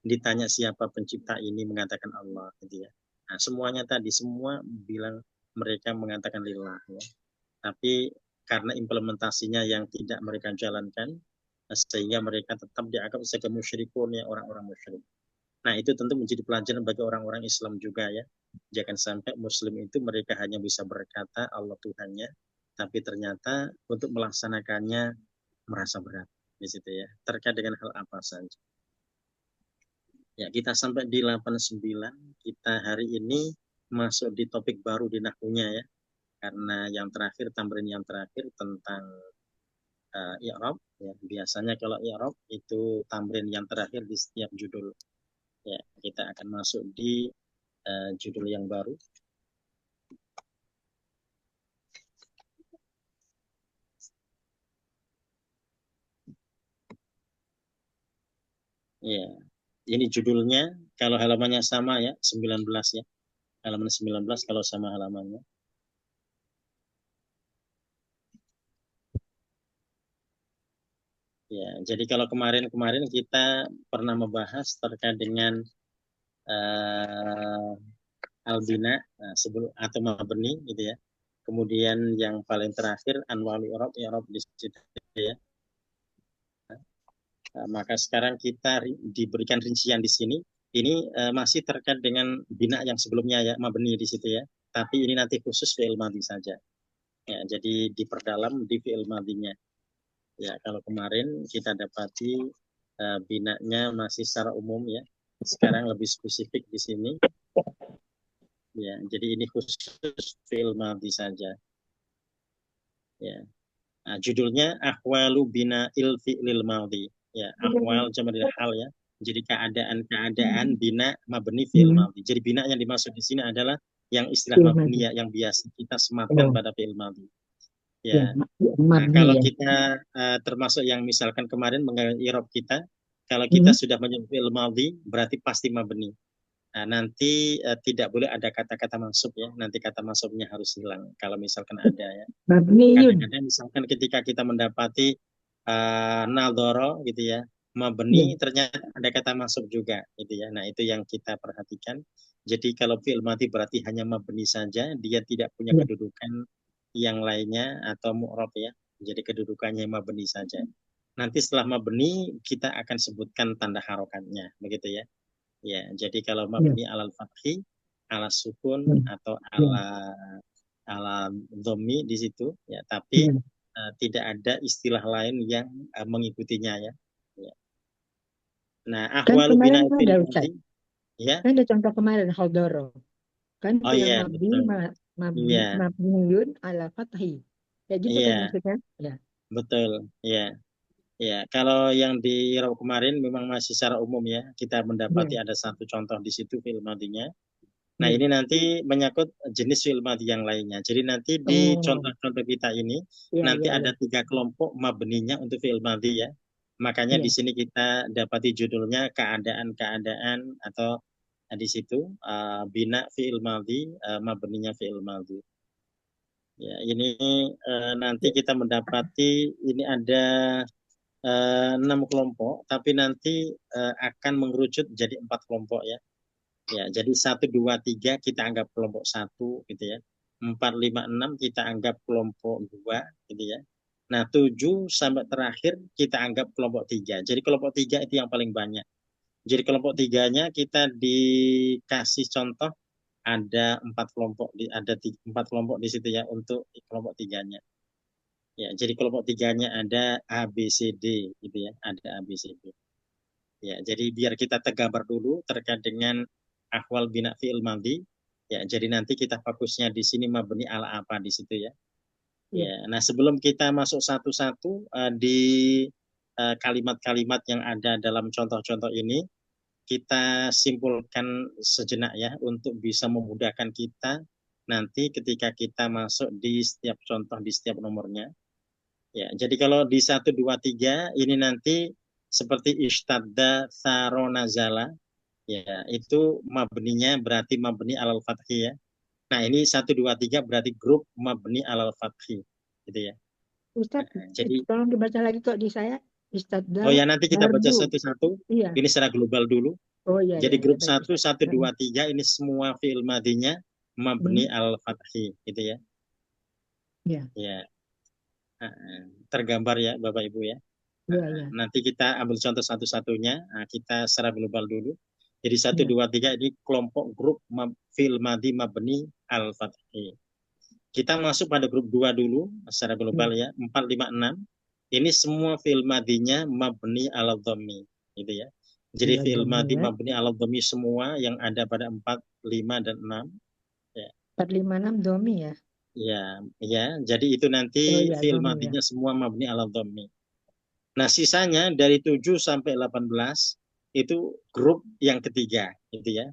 Ditanya siapa pencipta ini mengatakan Allah gitu ya. Nah, semuanya tadi semua bilang mereka mengatakan lillah ya. Tapi karena implementasinya yang tidak mereka jalankan sehingga mereka tetap dianggap sebagai musyrikun ya, orang-orang musyrik. Nah, itu tentu menjadi pelajaran bagi orang-orang Islam juga ya. Jangan sampai Muslim itu mereka hanya bisa berkata Allah Tuhannya, tapi ternyata untuk melaksanakannya merasa berat di situ ya. Terkait dengan hal apa saja. Ya, kita sampai di 89. Kita hari ini masuk di topik baru di nahwunya ya. Karena yang terakhir, tamrin yang terakhir tentang i'rab ya. Biasanya kalau i'rab itu tamrin yang terakhir di setiap judul. Ya, kita akan masuk di judul yang baru. Ya, ini judulnya kalau halamannya sama ya, 19 ya. Halaman 19 kalau sama halamannya. Ya, jadi kalau kemarin kita pernah membahas terkait dengan al-bina sebelum atau mabni gitu ya. Kemudian yang paling terakhir anwa'ul i'rab di situ ya. Maka sekarang kita diberikan rincian di sini. Ini masih terkait dengan bina yang sebelumnya ya, mabni di situ ya. Tapi ini nanti khusus fi'il madhi saja. Ya, jadi diperdalam di fi'il madhinya. Ya, kalau kemarin kita dapati binanya masih secara umum ya. Sekarang lebih spesifik di sini. Ya, jadi ini khusus fi'il madhi saja. Ya. Nah, judulnya ahwalu bina'il fi'lil madhi. Ya, ahwal jamadil hal ya. Jadi keadaan bina mabni fi'il madhi. Jadi bina yang dimaksud di sini adalah yang istilah mabni ya, yang biasa kita sematkan pada fi'il madhi. Ya. Nah, kalau kita termasuk yang misalkan kemarin mengenai i'rab kita, kalau kita sudah menyebut fi'il madhi berarti pasti mabni. Nah, nanti tidak boleh ada kata-kata mansub ya. Nanti kata mansubnya harus hilang kalau misalkan ada ya. Kadang-kadang misalkan ketika kita mendapati nadhara gitu ya, mabni ternyata ada kata mansub juga gitu ya. Nah, itu yang kita perhatikan. Jadi kalau fi'il madhi berarti hanya mabni saja, dia tidak punya kedudukan yang lainnya atau mu'rab ya. Jadi kedudukannya mabni saja. Nanti setelah mabni kita akan sebutkan tanda harokatnya begitu ya. Ya, jadi kalau mabni alal fathi, ala sukun atau ala dhammi di situ ya, tapi tidak ada istilah lain yang mengikutinya ya. Ya. Nah, ahwalu bina fi'il madhi ya. Kan ada contoh kemarin hadara. Kan Oh fi'il iya, mabni betul. Iya. mabniun ala fathi. Ya gitu kan Iya, maksudnya? Ya. betul. Ya. Ya, kalau yang di i'rab kemarin memang masih secara umum ya. Kita mendapati ada satu contoh di situ fi'il madhinya. Nah, ini nanti menyangkut jenis fi'il madhi yang lainnya. Jadi nanti di contoh-contoh kita ini nanti ada 3 kelompok mabninya untuk fi'il madhi ya. Makanya di sini kita dapati judulnya keadaan-keadaan atau di situ bina fi'il madhi, mabninya fi'il madhi. Ya, ini nanti kita mendapati ini ada 6 kelompok, tapi nanti akan mengerucut jadi 4 kelompok ya. Ya, jadi 1, 2, 3 kita anggap kelompok 1 gitu ya. 4, 5, 6 kita anggap kelompok 2 gitu ya. Nah, 7 sampai terakhir kita anggap kelompok 3. Jadi kelompok 3 itu yang paling banyak. Jadi kelompok 3-nya kita dikasih contoh ada 4 kelompok, ada 4 kelompok di situ ya untuk kelompok 3-nya. Ya, jadi kelompok 3-nya ada A, B, C, D gitu ya. Ada A, B, C, D. Ya, jadi biar kita tergambar dulu terkait dengan ahwal bina fi'il madhi. Ya, jadi nanti kita fokusnya di sini mabni ala apa di situ ya. Ya, nah sebelum kita masuk satu-satu di kalimat-kalimat yang ada dalam contoh-contoh ini, kita simpulkan sejenak ya untuk bisa memudahkan kita nanti ketika kita masuk di setiap contoh di setiap nomornya. Ya, jadi kalau di 1, 2, 3 ini nanti seperti ishtadda, saro, nazala Ya, itu mabninya berarti mabni alal fathi ya. Nah, ini 1 2 3 berarti grup mabni alal fathi gitu ya. Ustadz, Jadi tolong dibaca lagi kok di saya. oh Istadda ya, nanti kita baca bardu. satu-satu. Iya. Ini secara global dulu. Oh iya, Jadi iya, grup baik 1 Ustadz. 1 2 3 ini semua fi'il madinya mabni al fathi gitu ya. Iya, Ya, tergambar ya Bapak Ibu ya. iya, iya. Nanti kita ambil contoh satu-satunya. Kita secara global dulu. Jadi 1 Iya. 2 3 ini kelompok grup fi'il madi mabni al fathi. Kita masuk pada grup 2 dulu secara global ya. 4 5 6. Ini semua fi'il madinya mabni ala dhammi gitu ya. Jadi Ala fi'il dhammi madi ya. mabni ala dhammi semua yang ada pada 4 5 dan 6 ya. 4 5 6 domi ya. Ya, ya. Jadi itu Oh nanti iya, fi'il domi ya. madinya semua mabni ala dhammi. Nah, sisanya dari 7 sampai 18 itu grup yang ketiga gitu ya.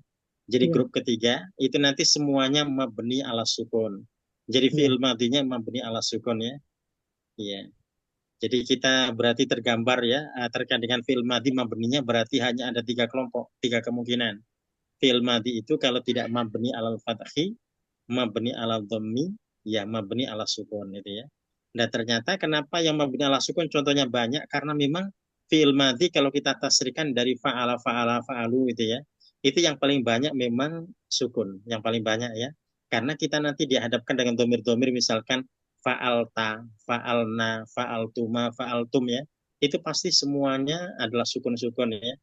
Jadi Iya, grup ketiga itu nanti semuanya mabni ala sukun. Jadi iya. fi'il madinya mabni ala sukun ya. Iya. Jadi kita berarti tergambar ya terkait dengan fi'il madi mabninya berarti hanya ada 3 kelompok, 3 kemungkinan. Fi'il madi itu kalau tidak mabni alal fathi, mabni alal dhammi, ya mabni ala sukun itu ya. Nah, ternyata kenapa yang mabni ala sukun contohnya banyak karena memang fi'il madi kalau kita tasrikan dari fa'ala fa'ala fa'alu itu ya. Itu yang paling banyak memang sukun, yang paling banyak ya. Karena kita nanti dihadapkan dengan domir-domir misalkan fa'alta, fa'alna, fa'altuma, fa'altum ya. Itu pasti semuanya adalah sukun-sukun ya.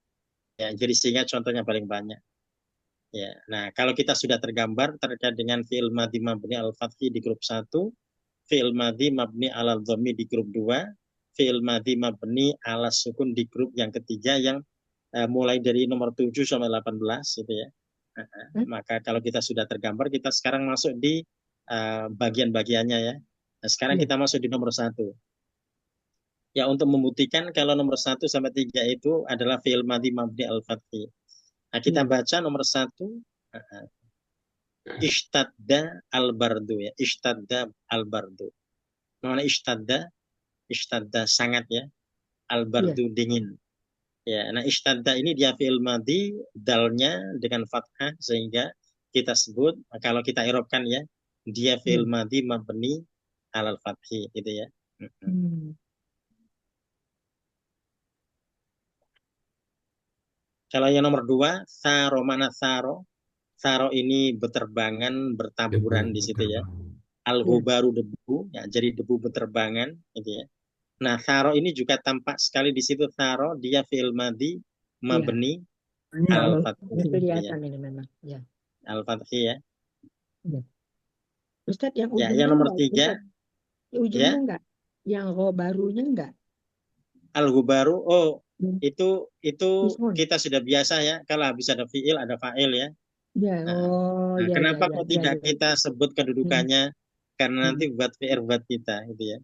Ya, jadi sehingga contohnya paling banyak. Ya, nah kalau kita sudah tergambar terkait dengan fi'il madhi mabni al-fathi di grup 1, fi'il madhi mabni alal dhammi di grup 2, fi'il madhi mabni ala sukun di grup yang ketiga yang mulai dari nomor 7 sampai 18 gitu ya. Maka kalau kita sudah tergambar, kita sekarang masuk di bagian-bagiannya ya. Nah, sekarang kita masuk di nomor 1. Ya, untuk membuktikan kalau nomor 1 sampai 3 itu adalah fi'il madhi mabni al-fathi. Nah, kita baca nomor 1. Ishtadda al-bardu ya. Ishtadda al-bardu. Mana ishtadda? Ishtadda sangat ya. Al-bardu dingin. Ya, nah ishtadda ini dia fi'il madhi, dalnya dengan fathah sehingga kita sebut kalau kita i'rabkan ya, dia fi'il madhi mabni alal fathi gitu ya. Kalau yang nomor 2, saro, mana saro? Saro ini beterbangan, bertaburan di situ ya. Al-ghubaru debu, ya, jadi debu beterbangan gitu ya. Nah, saro ini juga tampak sekali di situ saro, dia fi'il madhi mabni al-fathi. Ini kelihatan ini memang. Ya. Al-fathi ya. Ustadz yang Ya, ujungnya yang nomor enggak, 3 ujungnya ya. enggak, yang ghobarunya enggak. Al-ghubaru, oh itu kita sudah biasa ya, kalau habis ada fi'il ada fa'il ya. Ya, Nah, ya, kenapa ya, kok ya, tidak ya. kita sebut kedudukannya? Karena nanti buat PR buat kita gitu ya.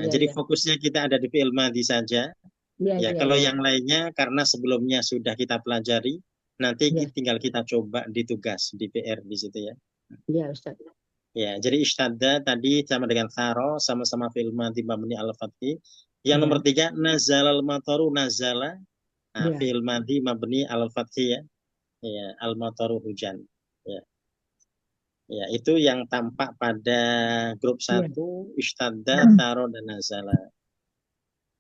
Jadi fokusnya kita ada di fi'il madhi saja. Ya, kalau yang lainnya karena sebelumnya sudah kita pelajari, nanti tinggal kita coba di tugas di PR di situ ya. Iya, Ustaz. Ya, jadi ishtadda tadi sama dengan saro, sama-sama fi'il madhi mabni al-fathi. Yang nomor 3, nazalal mataru, nazala. Nah, fi'il madhi mabni al-fathi ya. Ya, al-mataru hujan. Ya. Ya, itu yang tampak pada grup 1, ishtadda, saro, dan nazala.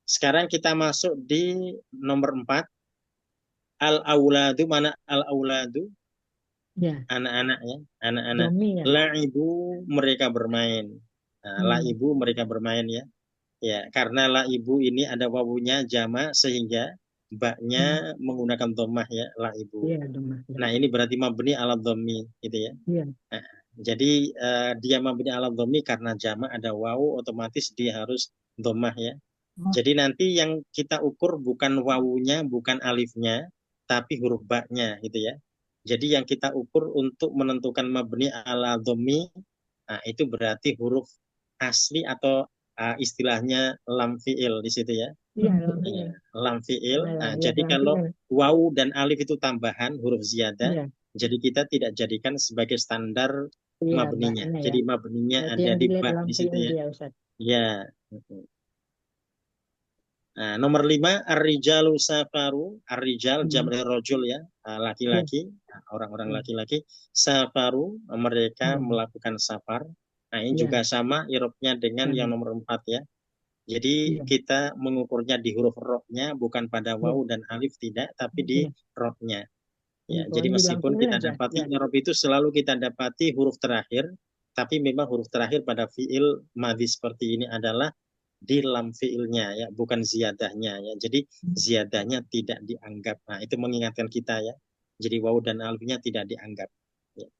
Sekarang kita masuk di nomor 4. Al-auladu, mana al-auladu? Ya. Anak-anak ya, anak-anak. Ya. La'ibu, mereka bermain. Nah, la'ibu, mereka bermain ya. Ya, karena la'ibu ini ada wawunya jamak sehingga baknya menggunakan dhammah ya, la'ibu. Ya, dhammah. Ya. Nah, ini berarti mabni ala dhammi gitu ya. Ya. Nah, jadi dia mabni ala dhammi karena jamak ada wawu, otomatis dia harus dhammah ya. Jadi nanti yang kita ukur bukan wawunya, bukan alifnya, tapi huruf baknya gitu ya. Jadi yang kita ukur untuk menentukan mabni ala dhammi, nah itu berarti huruf asli atau istilahnya lam fi'il di situ ya. Iya, lam fi'il. Nah, jadi kalau wawu dan alif itu tambahan huruf ziyadah, jadi kita tidak jadikan sebagai standar mabninya. Jadi mabninya ada di bak di situ ya. Ya. Nah, nomor 5, ar-rijalu safaru. Ar-rijal jam dari rojul ya, laki-laki, orang-orang laki-laki. Safaru, mereka melakukan safar. Nah, ini juga sama irobnya dengan yang nomor 4 ya. Jadi kita mengukurnya di huruf rohnya, bukan pada waw dan alif, tidak, tapi di rohnya. Ya, jadi meskipun kita dapati irob itu selalu kita dapati huruf terakhir, tapi memang huruf terakhir pada fiil madhi seperti ini adalah di lam fiilnya ya, bukan ziyadahnya ya. Jadi ziyadahnya tidak dianggap. Nah, itu mengingatkan kita ya. Jadi waw dan alifnya tidak dianggap. Ya.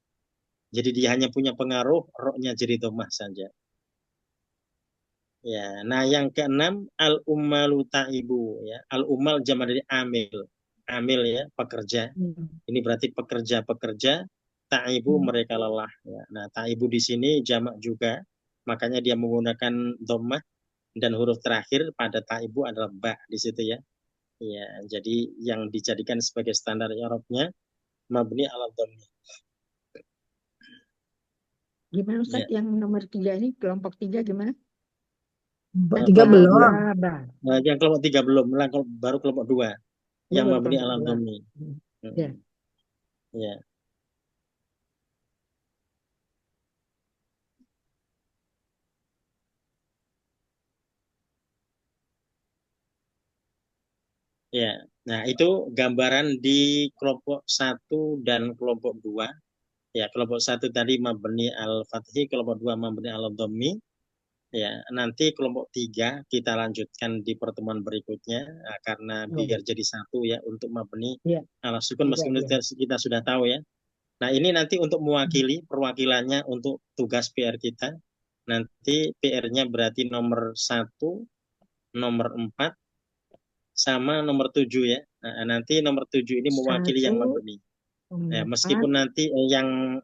Jadi dia hanya punya pengaruh rohnya jadi dhammah saja. Ya, nah yang keenam al-ummalu ta'ibu ya. Al-ummal jama dari amil. Amil ya, pekerja. Ini berarti pekerja-pekerja, ta'ibu mereka lelah ya. Nah, ta'ibu di sini jamak juga. Makanya dia menggunakan dhammah dan huruf terakhir pada ta'ibu adalah ba di situ ya. Ya, jadi yang dijadikan sebagai standar i'rabnya mabni ala dhammi. Gimana Ustaz yang nomor 3 ini, kelompok 3 gimana? Kelompok 3 belum. Nah, yang kelompok 3 belum, baru kelompok 2 yang mabni ala dhammi. Ya. Ya. Ya, nah itu gambaran di kelompok 1 dan kelompok 2. Ya, kelompok 1 tadi mabni al-fathi, kelompok 2 mabni al-dhammi. Ya, nanti kelompok 3 kita lanjutkan di pertemuan berikutnya karena biar jadi satu ya untuk mabni al-sukun meskipun kita sudah tahu ya. Nah, ini nanti untuk mewakili perwakilannya untuk tugas PR kita. Nanti PR-nya berarti nomor 1, nomor 4 sama nomor 7 ya. Nah, nanti nomor 7 ini mewakili yang mabni. Ya, meskipun nanti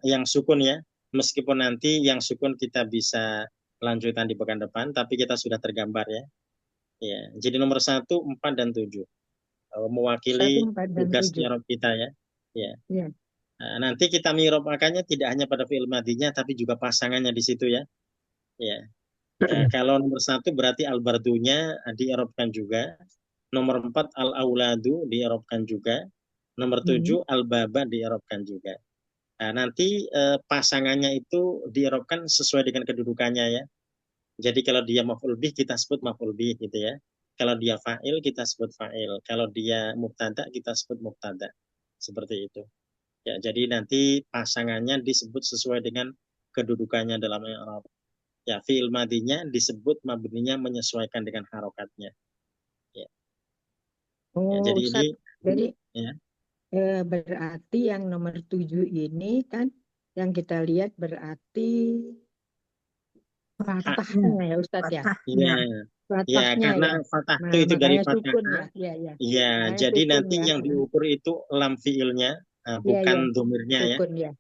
yang sukun ya, meskipun nanti yang sukun kita bisa lanjutan di pekan depan, tapi kita sudah tergambar ya. Ya, jadi nomor 1, 4 dan 7 mewakili 1, 4, dan tugas 7. i'rab kita ya. Ya. Ya. Nah, nanti kita mi'rab makanya tidak hanya pada fi'il madhinya tapi juga pasangannya di situ ya. Ya. Kalau nomor 1 berarti al-bardunya di'irabkan juga. Nomor 4 al-auladu di'irabkan juga. Nomor 7 al-baba di'irabkan juga. Nah, nanti pasangannya itu di'irabkan sesuai dengan kedudukannya ya. Jadi kalau dia maf'ul bih kita sebut maf'ul bih gitu ya. Kalau dia fa'il kita sebut fa'il. Kalau dia mubtada kita sebut mubtada. Seperti itu. Ya, jadi nanti pasangannya disebut sesuai dengan kedudukannya dalam i'rab. Ya, fi'il madinya disebut mabninya menyesuaikan dengan harokatnya. Ya. Ya, jadi Ustaz, ini jadi ya. Berarti yang nomor 7 ini kan yang kita lihat berarti fathahnya ya Ustaz ya. Iya. Ya, karena fathah itu dari fathah. Ya. Ya, jadi nanti yang diukur itu lam fiilnya, bukan domirnya ya. Sukun ya.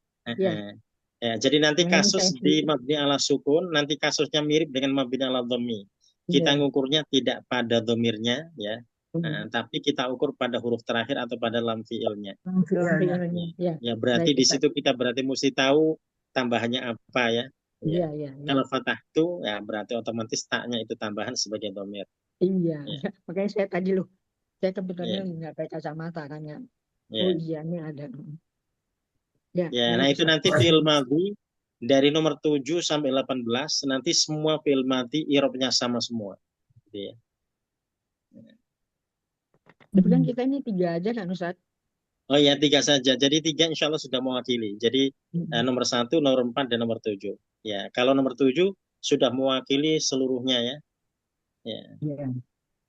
Ya, jadi nanti kasus di mabni ala sukun, nanti kasusnya mirip dengan mabni ala dhammi. Kita ngukurnya tidak pada domirnya ya. Tapi kita ukur pada huruf terakhir atau pada lam fiilnya. Ya, berarti di situ kita berarti mesti tahu tambahannya apa ya. Ya. Kalau fathah itu ya berarti otomatis taknya itu tambahan sebagai domir. Iya, makanya saya tadi saya kebetulan nggak pakai kacamata kan ya. Oh iya, ini ada. Ya, nah itu nanti fi'il madhi dari nomor 7 sampai 18 nanti semua fi'il madhi i'rabnya sama semua. Gitu ya. Tapi kan kita ini 3 aja kan Ustaz? Oh ya, 3 saja. Jadi 3 insya Allah sudah mewakili. Jadi nomor 1, nomor 4, dan nomor 7. Ya, kalau nomor 7 sudah mewakili seluruhnya ya. Ya.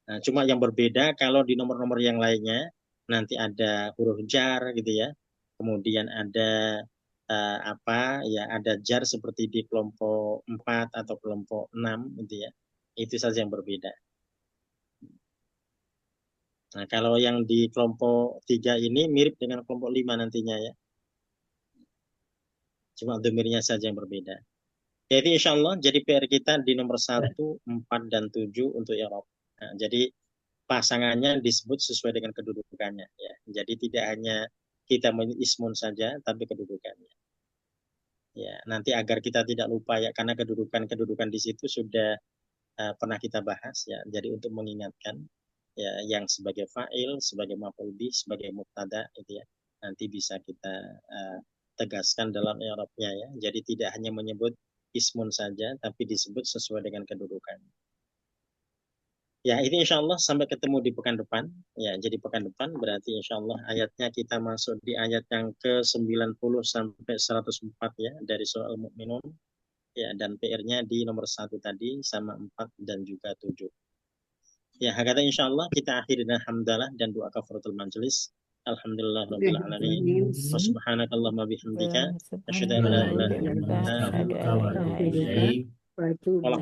Nah, cuma yang berbeda kalau di nomor-nomor yang lainnya nanti ada huruf jar gitu ya. Kemudian ada ada jar seperti di kelompok 4 atau kelompok 6 gitu ya. Itu saja yang berbeda. Nah, kalau yang di kelompok 3 ini mirip dengan kelompok 5 nantinya ya. Cuma domirnya saja yang berbeda. Jadi insya Allah jadi PR kita di nomor 1, 4, dan 7 untuk i'rab. Nah, jadi pasangannya disebut sesuai dengan kedudukannya ya. Jadi tidak hanya kita ismun saja tapi kedudukannya. Ya, nanti agar kita tidak lupa ya karena kedudukan di situ sudah pernah kita bahas ya. Jadi untuk mengingatkan ya yang sebagai fa'il, sebagai maf'ul bih, sebagai mubtada itu ya. Nanti bisa kita tegaskan dalam i'rabnya ya. Jadi tidak hanya menyebut ismun saja, tapi disebut sesuai dengan kedudukan. Ya, ini insya Allah sampai ketemu di pekan depan. Ya, jadi pekan depan berarti insya Allah ayatnya kita masuk di ayat yang ke-90 sampai 104 ya dari surah Al-Mu'minun. Ya, dan PR-nya di nomor 1 tadi sama 4 dan juga 7. Ya, hakata insya Allah kita akhiri dengan hamdalah dan doa kafaratul majelis. Alhamdulillah rabbil alamin. Wa subhanakallahumma bihamdika asyhadu an la ilaha illa anta Astaghfiruka wa atubu ilaik. Wa atubu